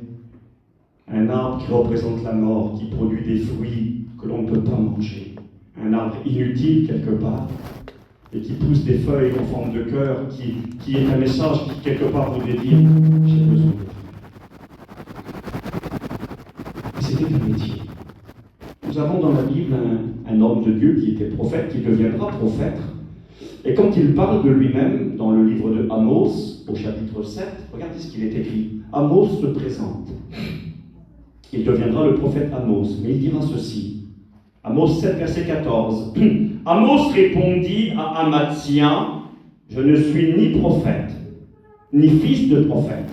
un arbre qui représente la mort, qui produit des fruits que l'on ne peut pas manger. Un arbre inutile quelque part, et qui pousse des feuilles en forme de cœur, qui est un message qui quelque part voudrait dire, j'ai besoin de c'était un métier. Nous avons dans la Bible un homme de Dieu qui était prophète, qui deviendra prophète. Et quand il parle de lui-même, dans le livre de Amos, au chapitre 7, regardez ce qu'il est écrit. Amos se présente. Il deviendra le prophète Amos, mais il dira ceci. Amos 7, verset 14. Amos répondit à Amatsien, je ne suis ni prophète, ni fils de prophète.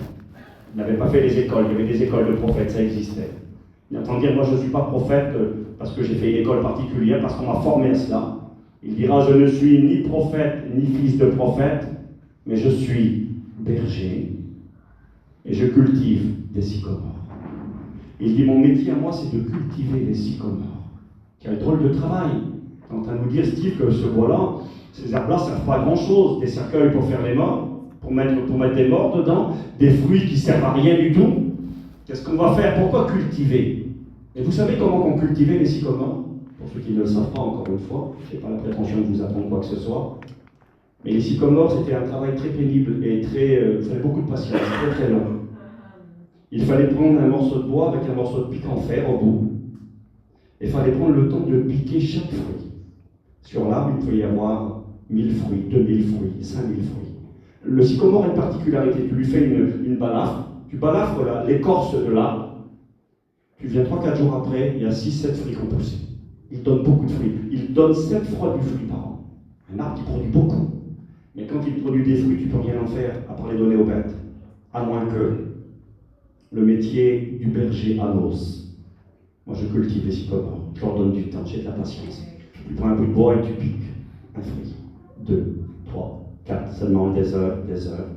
Il n'avait pas fait les écoles, il y avait des écoles de prophètes, ça existait. Il entend dire, moi je ne suis pas prophète parce que j'ai fait une école particulière, parce qu'on m'a formé à cela. Il dira, je ne suis ni prophète, ni fils de prophète, mais je suis berger et je cultive des sycomores. Il dit, mon métier à moi, c'est de cultiver les sycomores. Quel drôle de travail. Tu es en train de nous dire, Steve, que ce bois-là, ces herbes-là ne servent pas à grand-chose. Des cercueils pour faire les morts, pour mettre des morts dedans, des fruits qui ne servent à rien du tout. Qu'est-ce qu'on va faire? Pourquoi cultiver? Et vous savez comment on cultivait les sycomores? Pour ceux qui ne le savent pas, encore une fois, je n'ai pas la prétention de vous apprendre quoi que ce soit. Mais les sycomores, c'était un travail très pénible et il fallait beaucoup de patience, très très long. Il fallait prendre un morceau de bois avec un morceau de pic en fer au bout. Et il fallait prendre le temps de piquer chaque fruit. Sur l'arbre, il pouvait y avoir 1000 fruits, 2000 fruits, 5000 fruits. Le sycomore a une particularité, tu lui fais une balafre, tu balafres l'écorce de l'arbre, tu viens 3-4 jours après, il y a 6-7 fruits qui ont poussé. Il donne beaucoup de fruits. Il donne 7 fois du fruit par an. Un arbre qui produit beaucoup. Mais quand il produit des fruits, tu ne peux rien en faire à part les donner aux bêtes. À moins que le métier du berger Amos. Moi, je cultive les sycomores. Je leur donne du temps, j'ai de la patience. Tu prends un bout de bois et tu piques un fruit. 2, 3, 4, seulement des heures, des heures.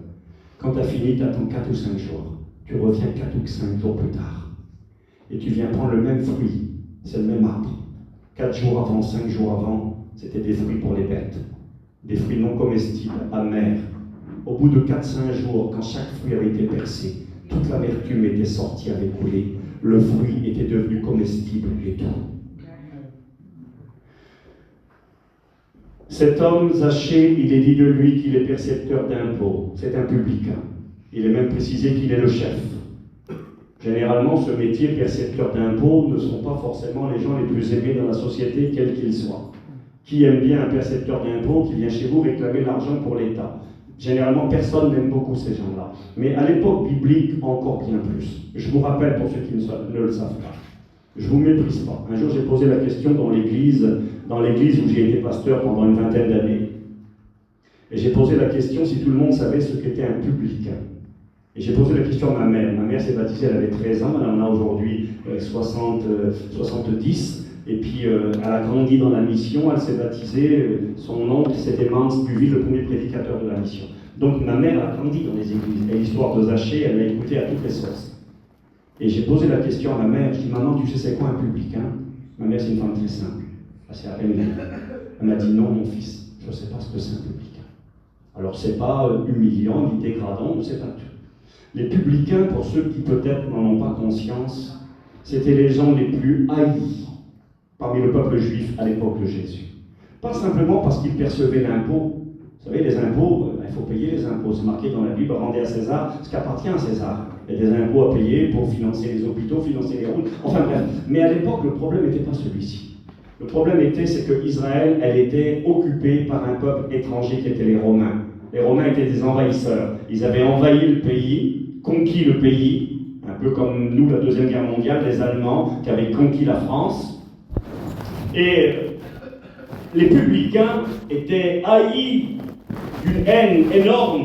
Quand tu as fini, tu attends 4 ou 5 jours. Tu reviens 4 ou 5 jours plus tard. Et tu viens prendre le même fruit, c'est le même arbre. 4 jours avant, 5 jours avant, c'était des fruits pour les bêtes. Des fruits non comestibles, amers. Au bout de 4-5 jours, quand chaque fruit avait été percé, toute l'amertume était sortie, avait coulé. Le fruit était devenu comestible et tout. Cet homme, Zachée, il est dit de lui qu'il est percepteur d'impôts. C'est un publicain. Il est même précisé qu'il est le chef. Généralement, ce métier, percepteur d'impôts, ne sont pas forcément les gens les plus aimés dans la société, quels qu'ils soient. Qui aime bien un percepteur d'impôts qui vient chez vous réclamer l'argent pour l'État? Généralement, personne n'aime beaucoup ces gens-là. Mais à l'époque biblique, encore bien plus. Je vous rappelle, pour ceux qui ne le savent pas, Je ne vous méprise pas. Un jour, j'ai posé la question dans l'église où j'ai été pasteur pendant une vingtaine d'années. Et j'ai posé la question si tout le monde savait ce qu'était un publicain. Et j'ai posé la question à ma mère. Ma mère s'est baptisée, elle avait 13 ans, elle en a aujourd'hui 70. Et puis, elle a grandi dans la mission, elle s'est baptisée. Son oncle, c'était Mans Buville, le premier prédicateur de la mission. Donc, ma mère a grandi dans les églises. Et l'histoire de Zachée, elle l'a écoutée à toutes les sauces. Et j'ai posé la question à ma mère, je dis, maman, tu sais c'est quoi un publicain? Ma mère, c'est une femme très simple, assez apaisée. Elle m'a dit, non, mon fils, je ne sais pas ce que c'est un publicain. Alors, c'est pas humiliant, ni dégradant, c'est pas tout. Les publicains, pour ceux qui peut-être n'en ont pas conscience, c'était les gens les plus haïs parmi le peuple juif à l'époque de Jésus. Pas simplement parce qu'ils percevaient l'impôt. Vous savez, les impôts, il faut payer les impôts. C'est marqué dans la Bible, rendez à César ce qui appartient à César. Il y a des impôts à payer pour financer les hôpitaux, financer les routes, enfin bref. Mais à l'époque, le problème n'était pas celui-ci. Le problème c'est que Israël, elle était occupée par un peuple étranger qui était les Romains. Les Romains étaient des envahisseurs. Ils avaient envahi le pays, conquis le pays, un peu comme nous, la Deuxième Guerre mondiale, les Allemands qui avaient conquis la France. Et les publicains étaient haïs d'une haine énorme,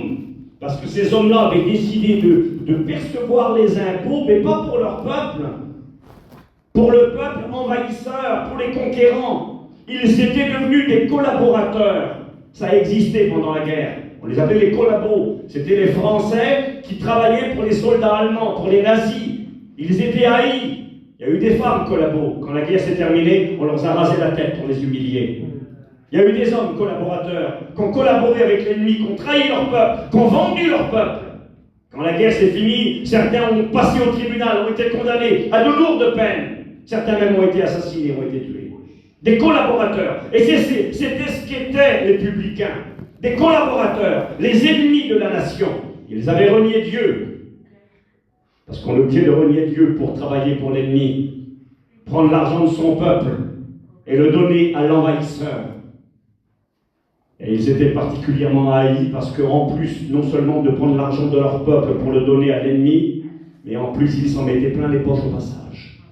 parce que ces hommes-là avaient décidé de percevoir les impôts, mais pas pour leur peuple, pour le peuple envahisseur, pour les conquérants. Ils étaient devenus des collaborateurs. Ça existait pendant la guerre. On les appelait les collabos. C'était les Français qui travaillaient pour les soldats allemands, pour les nazis. Ils étaient haïs. Il y a eu des femmes collabos. Quand la guerre s'est terminée, on leur a rasé la tête pour les humilier. Il y a eu des hommes collaborateurs qui ont collaboré avec l'ennemi, qui ont trahi leur peuple, qui ont vendu leur peuple. Quand la guerre s'est finie, certains ont passé au tribunal, ont été condamnés à de lourdes peines. Certains même ont été assassinés, ont été tués. Des collaborateurs. Et c'était ce qu'étaient les publicains. Des collaborateurs, les ennemis de la nation. Ils avaient renié Dieu. Parce qu'on est obligé de renier Dieu pour travailler pour l'ennemi. Prendre l'argent de son peuple et le donner à l'envahisseur. Et ils étaient particulièrement haïs parce qu'en plus, non seulement de prendre l'argent de leur peuple pour le donner à l'ennemi, mais en plus, ils s'en mettaient plein les poches au passage.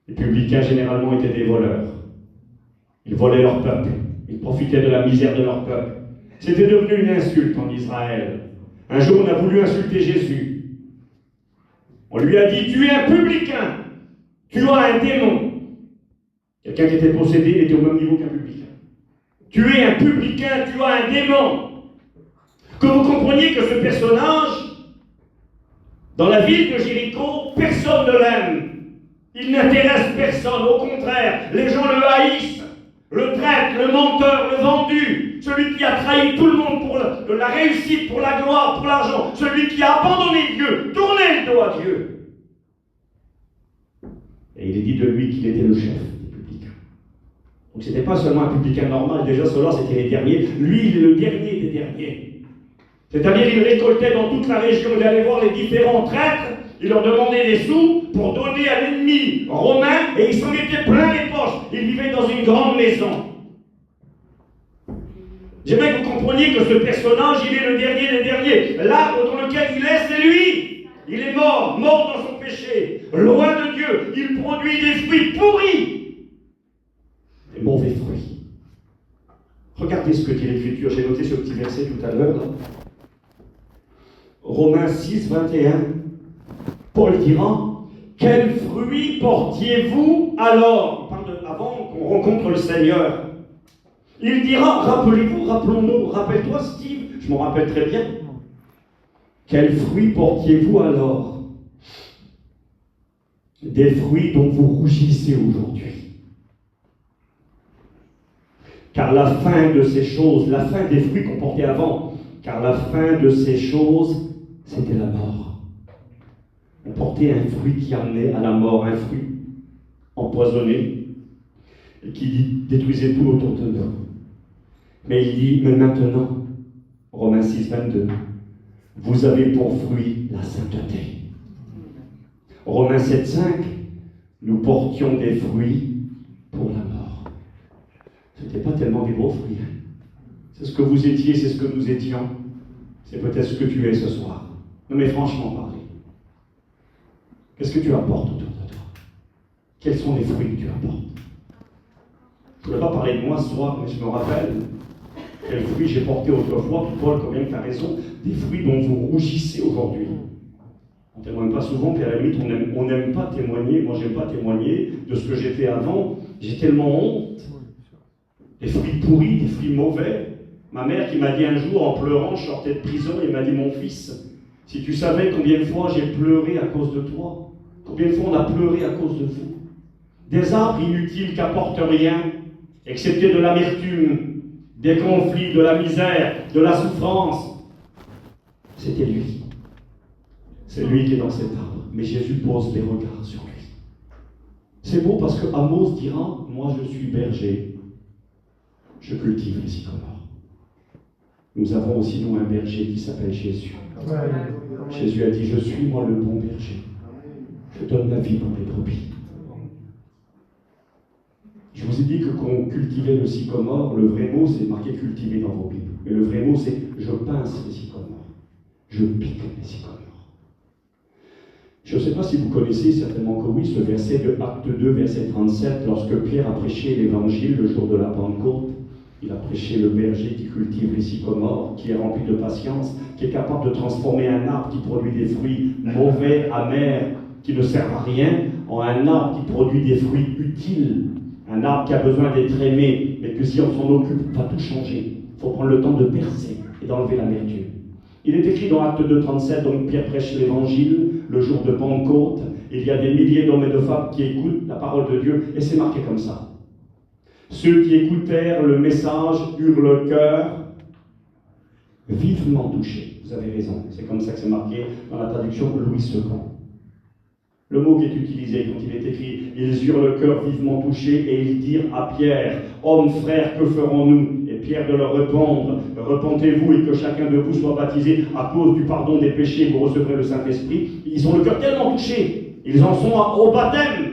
Les publicains, généralement, étaient des voleurs. Ils volaient leur peuple. Ils profitaient de la misère de leur peuple. C'était devenu une insulte en Israël. Un jour, on a voulu insulter Jésus. On lui a dit, tu es un publicain. Tu as un démon. Quelqu'un qui était possédé, il était au même niveau qu'un publicain. Tu es un publicain, tu as un démon. Que vous compreniez que ce personnage, dans la ville de Jéricho, personne ne l'aime. Il n'intéresse personne, au contraire, les gens le haïssent. Le traître, le menteur, le vendu, celui qui a trahi tout le monde pour la réussite, pour la gloire, pour l'argent, celui qui a abandonné Dieu, tourné le dos à Dieu. Et il est dit de lui qu'il était le chef des publicains. Donc ce n'était pas seulement un publicain normal, déjà ceux-là c'était les derniers, lui il est le dernier des derniers. C'est-à-dire il récoltait dans toute la région, il allait voir les différents traîtres, il leur demandait des sous pour donner à l'ennemi romain et il s'en mettait plein les poches. Il vivait dans une grande maison. J'aimerais que vous compreniez que ce personnage, il est le dernier des derniers. L'arbre dans lequel il est, c'est lui. Il est mort dans son péché. Loin de Dieu, il produit des fruits pourris. Des mauvais fruits. Regardez ce que dit l'Écriture. J'ai noté ce petit verset tout à l'heure. Romains 6, 21. Paul dira, quel fruit portiez-vous alors? Il parle avant qu'on rencontre le Seigneur. Il dira, rappelez-vous, rappelons-nous, rappelle-toi Steve, je m'en rappelle très bien. Quel fruit portiez-vous alors? Des fruits dont vous rougissez aujourd'hui. Car la fin de ces choses, la fin des fruits qu'on portait avant, car la fin de ces choses, c'était la mort. On portait un fruit qui amenait à la mort, un fruit empoisonné et qui détruisait tout autour de nous. Mais il dit, mais maintenant, Romains 6, 22, vous avez pour fruit la sainteté. Romains 7, 5, nous portions des fruits pour la mort. Ce n'était pas tellement des beaux fruits. C'est ce que vous étiez, c'est ce que nous étions. C'est peut-être ce que tu es ce soir. Non mais franchement parlé. Qu'est-ce que tu apportes autour de toi? Quels sont les fruits que tu apportes? Je ne voudrais pas parler de moi ce soir, mais je me rappelle quels fruits j'ai portés autrefois, puis Paul, combien tu as raison, des fruits dont vous rougissez aujourd'hui. On ne témoigne pas souvent, puis à la limite, on n'aime pas témoigner. Moi, je n'aime pas témoigner de ce que j'étais avant. J'ai tellement honte. Des fruits pourris, des fruits mauvais. Ma mère qui m'a dit un jour, en pleurant, je sortais de prison, et m'a dit, mon fils, si tu savais combien de fois j'ai pleuré à cause de toi, combien de fois on a pleuré à cause de vous. Des arbres inutiles qui n'apportent rien, excepté de l'amertume, des conflits, de la misère, de la souffrance. C'était lui. C'est lui qui est dans cet arbre. Mais Jésus pose les regards sur lui. C'est beau parce que Amos dira, moi je suis berger, je cultive les sycomores. Nous avons aussi, nous, un berger qui s'appelle Jésus. Jésus a dit, je suis moi le bon berger. Je donne ma vie pour les brebis. Je vous ai dit que quand on cultivait le sycomore, le vrai mot c'est marqué cultiver dans vos Bibles. Mais le vrai mot c'est je pince les sycomores. Je pique les sycomores. Je ne sais pas si vous connaissez, certainement que oui, ce verset de Acte 2, verset 37, lorsque Pierre a prêché l'évangile le jour de la Pentecôte. Il a prêché le berger qui cultive les sycomores, qui est rempli de patience, qui est capable de transformer un arbre qui produit des fruits mauvais, amers, qui ne servent à rien, en un arbre qui produit des fruits utiles. Un arbre qui a besoin d'être aimé, mais que si on s'en occupe, va tout changer. Il faut prendre le temps de percer et d'enlever l'amertume. Il est écrit dans Acte 2, 37, donc Pierre prêche l'évangile, le jour de Pentecôte. Il y a des milliers d'hommes et de femmes qui écoutent la parole de Dieu, et c'est marqué comme ça. Ceux qui écoutèrent le message eurent le cœur vivement touché. Vous avez raison, c'est comme ça que c'est marqué dans la traduction de Louis II. Le mot qui est utilisé quand il est écrit, ils eurent le cœur vivement touché et ils dirent à Pierre, homme, frère, que ferons-nous? Et Pierre de leur répondre, repentez-vous et que chacun de vous soit baptisé à cause du pardon des péchés, vous recevrez le Saint-Esprit. Ils ont le cœur tellement touché, ils en sont au baptême.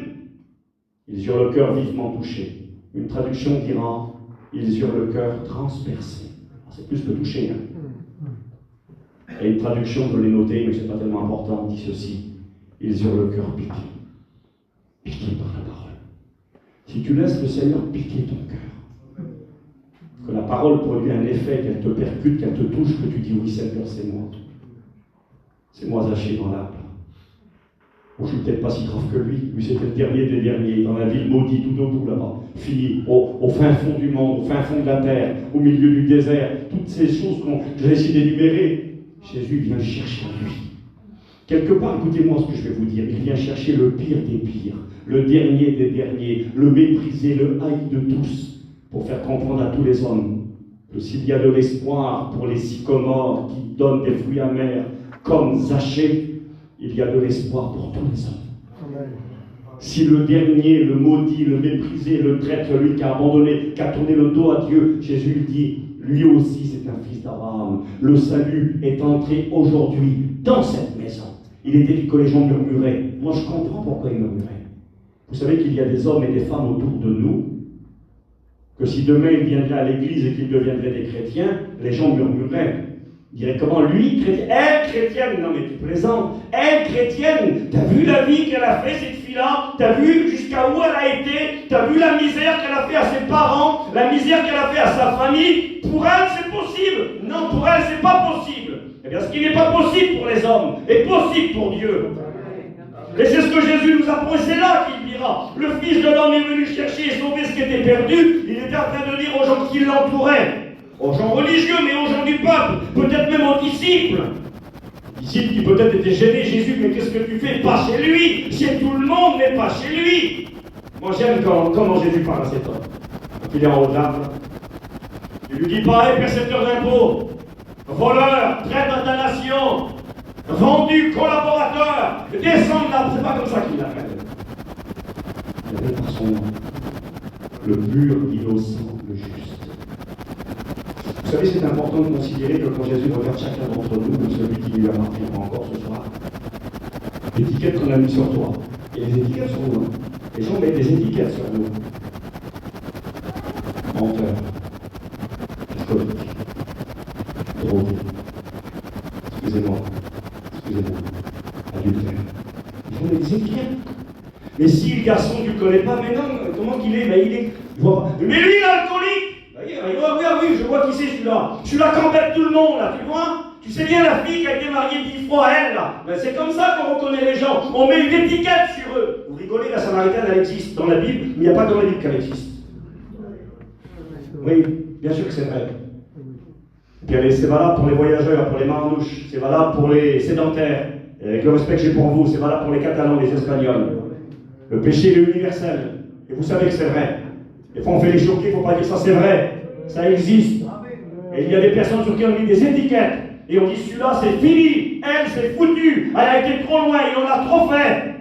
Ils eurent le cœur vivement touché. Une traduction dira, ils eurent le cœur transpercé. C'est plus que touché. Hein. Et une traduction, je l'ai notée, mais ce n'est pas tellement important, dit ceci. Ils eurent le cœur piqué. Piqué par la parole. Si tu laisses le Seigneur piquer ton cœur, que la parole produit un effet, qu'elle te percute, qu'elle te touche, que tu dis oui Seigneur, c'est moi. C'est moi Zaché dans l'arbre. Bon, je ne suis peut-être pas si grave que lui. Lui, c'était le dernier des derniers, dans la ville maudite, tout au bout là-bas. Fini, au fin fond du monde, au fin fond de la terre, au milieu du désert. Toutes ces choses que j'ai essayé d'énumérer. Jésus vient chercher lui. Quelque part, écoutez-moi ce que je vais vous dire. Il vient chercher le pire des pires, le dernier des derniers, le méprisé, le haï de tous, pour faire comprendre à tous les hommes que s'il y a de l'espoir pour les sycomores qui donnent des fruits amers comme Zaché, il y a de l'espoir pour tous les hommes. Amen. Si le dernier, le maudit, le méprisé, le traître, celui qui a abandonné, qui a tourné le dos à Dieu, Jésus dit, lui aussi c'est un fils d'Abraham. Le salut est entré aujourd'hui dans cette maison. Il était dit que les gens murmuraient. Moi je comprends pourquoi ils murmuraient. Vous savez qu'il y a des hommes et des femmes autour de nous, que si demain ils viendraient à l'église et qu'ils deviendraient des chrétiens, les gens murmureraient. Ils diraient comment lui, chrétien, elle chrétienne, non mais tu plaisantes, elle chrétienne, t'as vu la vie qu'elle a fait cette fille-là, t'as vu jusqu'à où elle a été, t'as vu la misère qu'elle a fait à ses parents, la misère qu'elle a fait à sa famille, pour elle c'est possible, non pour elle c'est pas possible. Eh bien ce qui n'est pas possible pour les hommes est possible pour Dieu. Et c'est ce que Jésus nous apprend, c'est là qu'il dira, le Fils de l'homme est venu chercher et sauver ce qui était perdu, il était en train de dire aux gens qui l'entouraient, aux gens religieux, mais aux gens du peuple, peut-être même aux disciples. Disciples qui peut-être étaient gênés, Jésus, mais qu'est-ce que tu fais? Pas chez lui, chez tout le monde, mais pas chez lui. Moi j'aime comment Jésus parle à cet homme. Quand il est en haut de l'arbre, il lui dit pas, percepteur d'impôts, voleur, traître ta nation, vendu, collaborateur, descends de l'arbre. C'est pas comme ça qu'il l'appelle. Il appelle par son nom, le pur, innocent, le juste. Vous savez, c'est important de considérer que quand Jésus regarde chacun d'entre nous, celui qui lui appartient encore ce soir, l'étiquette qu'on a mise sur toi, et les étiquettes sur nous, les gens mettent des étiquettes sur nous. Menteur, alcoolique, drogué, excusez-moi, adultère. Ils font des étiquettes. Mais s'ils petit garçon, tu ne le connais pas, mais non, comment qu'il est? Ben, il est. Je vois pas. Mais lui, l'alcoolique! Oui, je vois qui c'est celui-là. Celui-là qui embête tout le monde, là, tu vois? Tu sais bien la fille qui a été mariée 10 fois, elle, là. Ben, c'est comme ça qu'on reconnaît les gens. On met une étiquette sur eux. Vous rigolez, la Samaritaine, elle existe dans la Bible, mais il n'y a pas dans la Bible qu'elle existe. Oui, bien sûr que c'est vrai. Puis c'est valable pour les voyageurs, pour les marnouches, c'est valable pour les sédentaires. Et avec le respect que j'ai pour vous, c'est valable pour les Catalans, les Espagnols. Le péché est universel. Et vous savez que c'est vrai. Des fois on fait les choquer, il ne faut pas dire ça, c'est vrai. Ça existe. Et il y a des personnes sur qui on met des étiquettes. Et on dit celui-là c'est fini, elle c'est foutu, elle a été trop loin, il en a trop fait.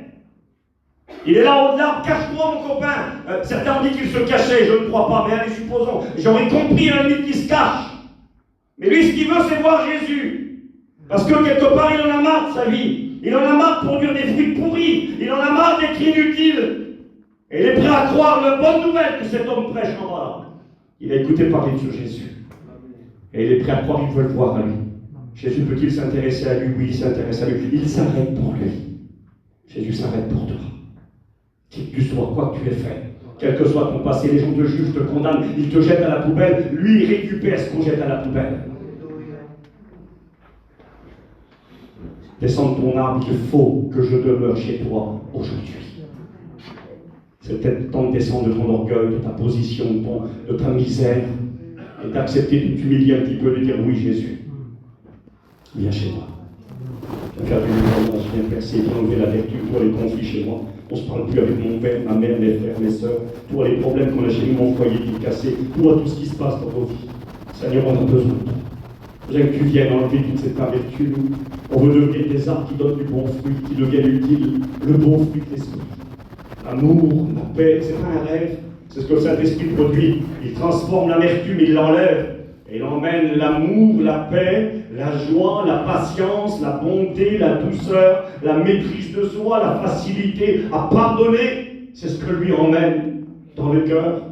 Il est là au-delà, cache-toi mon copain. Certains ont dit qu'il se cachait, je ne crois pas, mais allez, supposons. J'aurais compris un mythe qui se cache. Mais lui, ce qu'il veut, c'est voir Jésus. Parce que quelque part, il en a marre de sa vie. Il en a marre de produire des fruits pourris. Il en a marre d'être inutile. Et il est prêt à croire la bonne nouvelle que cet homme prêche en bas. Il a écouté parler de Jésus. Et il est prêt à croire qu'il veut le voir à lui. Jésus peut-il s'intéresser à lui? Oui, il s'intéresse à lui. Il s'arrête pour lui. Jésus s'arrête pour toi. Qui que tu sois, quoi que tu aies fait. Quel que soit ton passé, les gens te jugent, te condamnent, ils te jettent à la poubelle. Lui, il récupère ce qu'on jette à la poubelle. Descends de ton arbre, il faut que je demeure chez toi aujourd'hui. C'est peut-être temps de descendre de ton orgueil, de ta position, de ta misère, et d'accepter de t'humilier un petit peu, de dire oui Jésus, viens chez moi. Viens faire du dépendance, viens percer, viens enlever la vertu, toi les conflits chez moi. On ne se parle plus avec mon père, ma mère, mes frères, mes sœurs, toi les problèmes qu'on a chez nous, mon foyer qui est cassé, toi tout ce qui se passe dans vos vies. Seigneur, on a besoin de toi. J'aime que tu viennes enlever toute cette amertume. On veut devenir des arbres qui donnent du bon fruit, qui deviennent utiles, le bon fruit de l'esprit. L'amour, la paix, c'est pas un rêve, c'est ce que le Saint-Esprit produit. Il transforme l'amertume, il l'enlève. Et il emmène l'amour, la paix, la joie, la patience, la bonté, la douceur, la maîtrise de soi, la facilité à pardonner. C'est ce que lui emmène dans le cœur.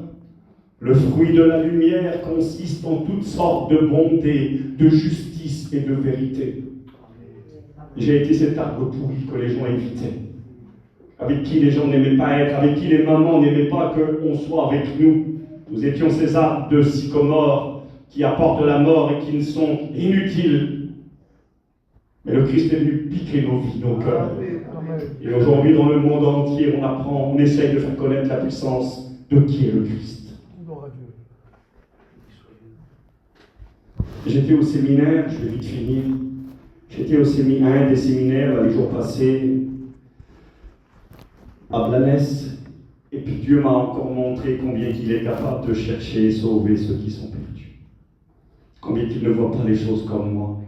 Le fruit de la lumière consiste en toutes sortes de bonté, de justice et de vérité. J'ai été cet arbre pourri que les gens évitaient, avec qui les gens n'aimaient pas être, avec qui les mamans n'aimaient pas qu'on soit avec nous. Nous étions ces arbres de sycomore qui apportent la mort et qui ne sont inutiles. Mais le Christ est venu piquer nos vies, nos cœurs. Et aujourd'hui, dans le monde entier, on apprend, on essaye de faire connaître la puissance de qui est le Christ. J'étais au séminaire, je vais vite finir. J'étais au séminaire, un des séminaires les jours passés à Blanes. Et puis Dieu m'a encore montré combien il est capable de chercher et sauver ceux qui sont perdus. Combien il ne voit pas les choses comme moi.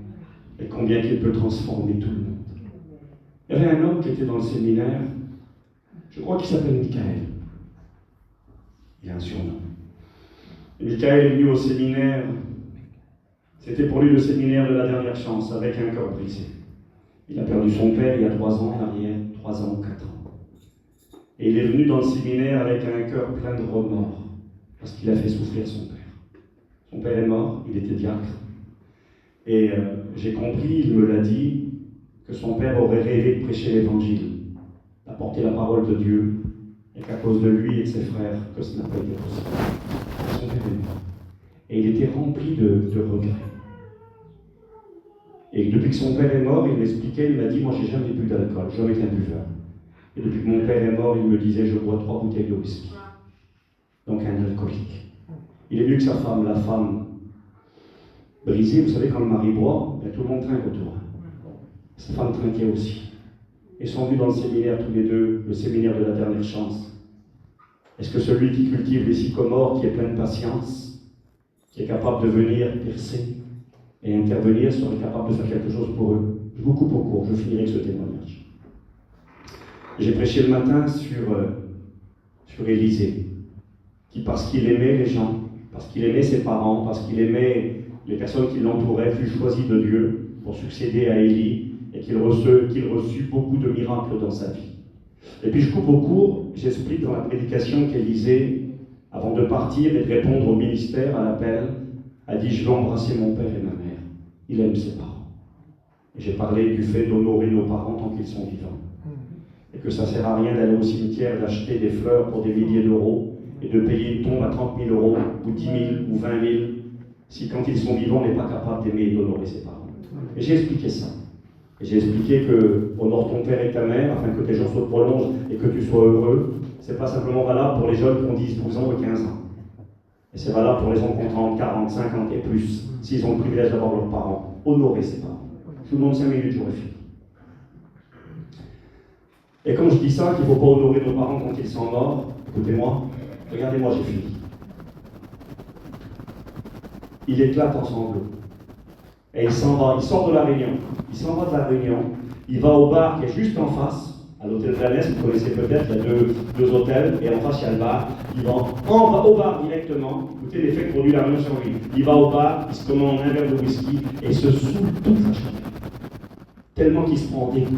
Et combien il peut transformer tout le monde. Il y avait un homme qui était dans le séminaire, je crois qu'il s'appelle Michael. Il a un surnom. Et Michael est venu au séminaire. C'était pour lui le séminaire de la dernière chance, avec un cœur brisé. Il a perdu son père il y a 3 ans en arrière, 3 ans ou 4 ans. Et il est venu dans le séminaire avec un cœur plein de remords, parce qu'il a fait souffrir son père. Son père est mort, il était diacre. Et j'ai compris, il me l'a dit, que son père aurait rêvé de prêcher l'évangile, d'apporter la parole de Dieu, et qu'à cause de lui et de ses frères, que ce n'a pas été possible. Son père est mort. Et il était rempli de regrets. Et depuis que son père est mort, il m'expliquait, il m'a dit, moi j'ai jamais bu d'alcool, j'ai jamais été un buveur. Et depuis que mon père est mort, il me disait, je bois 3 bouteilles de whisky. Donc un alcoolique. Il est mieux que sa femme, la femme brisée, vous savez, quand le mari boit, ben, tout le monde trinque autour. Sa femme trinquait aussi. Ils sont venus dans le séminaire tous les deux, le séminaire de la dernière chance. Est-ce que celui qui cultive les sycomores, qui est plein de patience, qui est capable de venir percer et intervenir, serait capable de faire quelque chose pour eux? Je vous coupe au court, je finirai avec ce témoignage. J'ai prêché le matin sur Élisée, qui parce qu'il aimait les gens, parce qu'il aimait ses parents, parce qu'il aimait les personnes qui l'entouraient, fut choisi de Dieu pour succéder à Élie, et qu'il reçut beaucoup de miracles dans sa vie. Et puis je coupe au court, j'explique dans la prédication qu'Élisée, avant de partir et de répondre au ministère, à l'appel, a dit « Je vais embrasser mon père et ma mère. » Il aime ses parents. Et j'ai parlé du fait d'honorer nos parents tant qu'ils sont vivants. et que ça ne sert à rien d'aller au cimetière, d'acheter des fleurs pour des milliers d'euros et de payer une tombe à 30 000 euros, ou 10 000, ou 20 000, si quand ils sont vivants, on n'est pas capable d'aimer et d'honorer ses parents. Et j'ai expliqué ça. Et j'ai expliqué que honore ton père et ta mère, afin que tes jours se prolongent et que tu sois heureux. C'est pas simplement valable pour les jeunes qui ont 10, 12 ans ou 15 ans. Et c'est valable pour les gens qui ont 30, 40, 50 et plus, s'ils ont le privilège d'avoir leurs parents. Honorer ses parents. Je vous demande 5 minutes, j'aurai fini. Et quand je dis ça, qu'il ne faut pas honorer nos parents quand ils sont morts, écoutez-moi, regardez-moi, j'ai fini. Il éclate en sanglots. Et il s'en va, il sort de la réunion. Il s'en va de la réunion, il va au bar qui est juste en face, à l'hôtel Planès, vous connaissez peut-être, il y a deux hôtels, et en face il y a le bar. Il va au bar directement, écoutez l'effet que produit la réunion sur lui. Il va au bar, il se commande un verre de whisky, et il se saoule toute la journée. Tellement qu'il se prend en dégoût.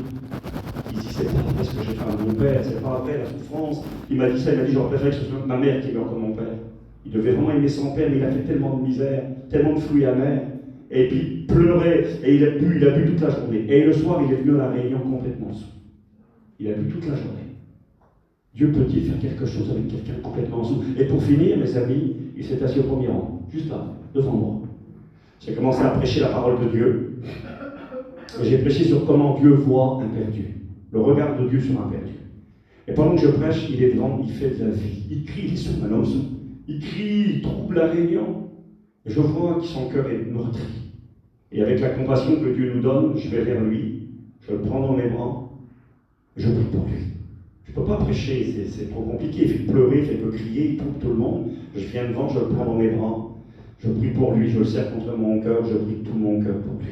Il dit, c'est pas vrai ce que j'ai fait à mon père, c'est pas vrai la souffrance. Il m'a dit ça, il m'a dit, j'aurais préféré que ce soit ma mère qui meure comme mon père. Il devait vraiment aimer son père, mais il a fait tellement de misère, tellement de fruits amers. Et puis pleurait, et il a bu toute la journée. Et le soir, il est venu à la réunion complètement sous. Il a bu toute la journée. Dieu peut-il faire quelque chose avec quelqu'un complètement sous? Et pour finir, mes amis, il s'est assis au premier rang, juste là, devant moi. J'ai commencé à prêcher la parole de Dieu. Et j'ai prêché sur comment Dieu voit un perdu. Le regard de Dieu sur un perdu. Et pendant que je prêche, il est devant, il fait de la vie. Il crie, il est sourd, un homme sourd. Il crie, il trouble la réunion. Et je vois que son cœur est meurtri. Et avec la compassion que Dieu nous donne, je vais vers lui, je le prends dans mes bras, je prie pour lui. Je ne peux pas prêcher, c'est trop compliqué. Il fait pleurer, il fait que crier, il trouve tout le monde. Je viens devant, je le prends dans mes bras, je prie pour lui, je le serre contre mon cœur, je prie de tout mon cœur pour lui.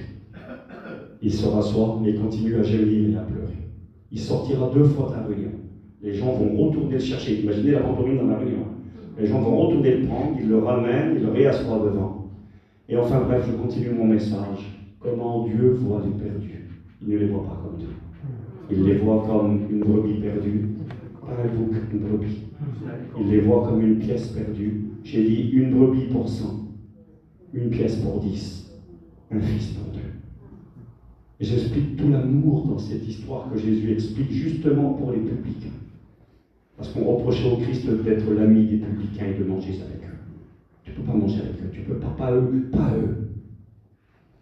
Il se rassoit, mais il continue à gémir et à pleurer. Il sortira 2 fois de la réunion. Les gens vont retourner le chercher. Imaginez la pantomime dans la réunion. Les gens vont retourner le prendre, ils le ramènent, ils le réassoient devant. Et enfin bref, je continue mon message. Comment Dieu voit les perdus. Il ne les voit pas comme Dieu. Il les voit comme une brebis perdue, pas un bouc, une brebis. Il les voit comme une pièce perdue. J'ai dit une brebis pour 100, une pièce pour 10, un fils pour 2. Et j'explique tout l'amour dans cette histoire que Jésus explique justement pour les publicains. Parce qu'on reprochait au Christ d'être l'ami des publicains et de manger avec eux. Tu ne peux pas manger avec eux, tu ne peux pas eux, pas eux.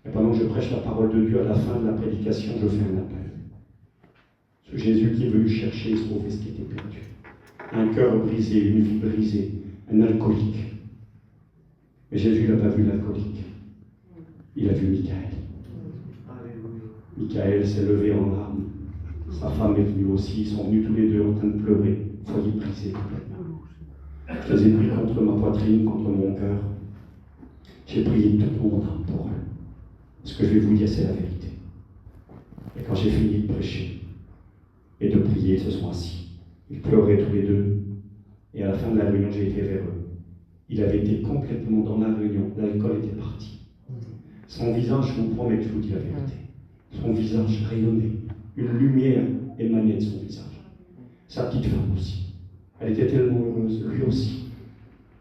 Et pendant que je prêche la parole de Dieu, à la fin de la prédication, je fais un appel. Ce Jésus qui est venu chercher et sauver ce qui était perdu. Un cœur brisé, une vie brisée, un alcoolique. Mais Jésus n'a pas vu l'alcoolique. Il a vu Michael. Michael s'est levé en larmes. Sa femme est venue aussi. Ils sont venus tous les deux en train de pleurer. Foyer brisé complètement. Je les ai pris contre ma poitrine, contre mon cœur. J'ai prié toute mon âme pour eux. Ce que je vais vous dire, c'est la vérité. Et quand j'ai fini de prêcher et de prier, ils se sont assis. Ils pleuraient tous les deux. Et à la fin de la réunion, j'ai été vers eux. Il avait été complètement dans la réunion. L'alcool était parti. Son visage, je vous promets que je vous dis la vérité. Son visage rayonnait. Une lumière émanait de son visage. Sa petite femme aussi. Elle était tellement heureuse, lui aussi.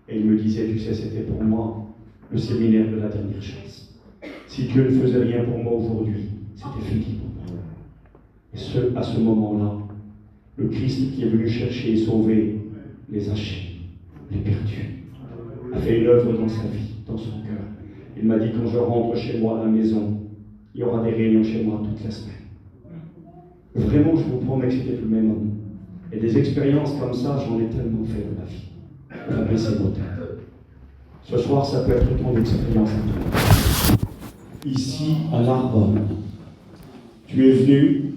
Et il me disait, tu sais, c'était pour moi le séminaire de la dernière chance. Si Dieu ne faisait rien pour moi aujourd'hui, c'était fini pour moi. Et à ce moment-là, le Christ qui est venu chercher et sauver les hachés, les perdus, a fait une œuvre dans sa vie, dans son cœur. Il m'a dit, quand je rentre chez moi à la maison, il y aura des réunions chez moi toute la semaine. Vraiment, je vous promets que c'était le même homme. Et des expériences comme ça, j'en ai tellement fait de ma vie. On va baisser nos têtes. Ce soir, ça peut être ton expérience à toi. Ici, à l'Arbonne, tu es venu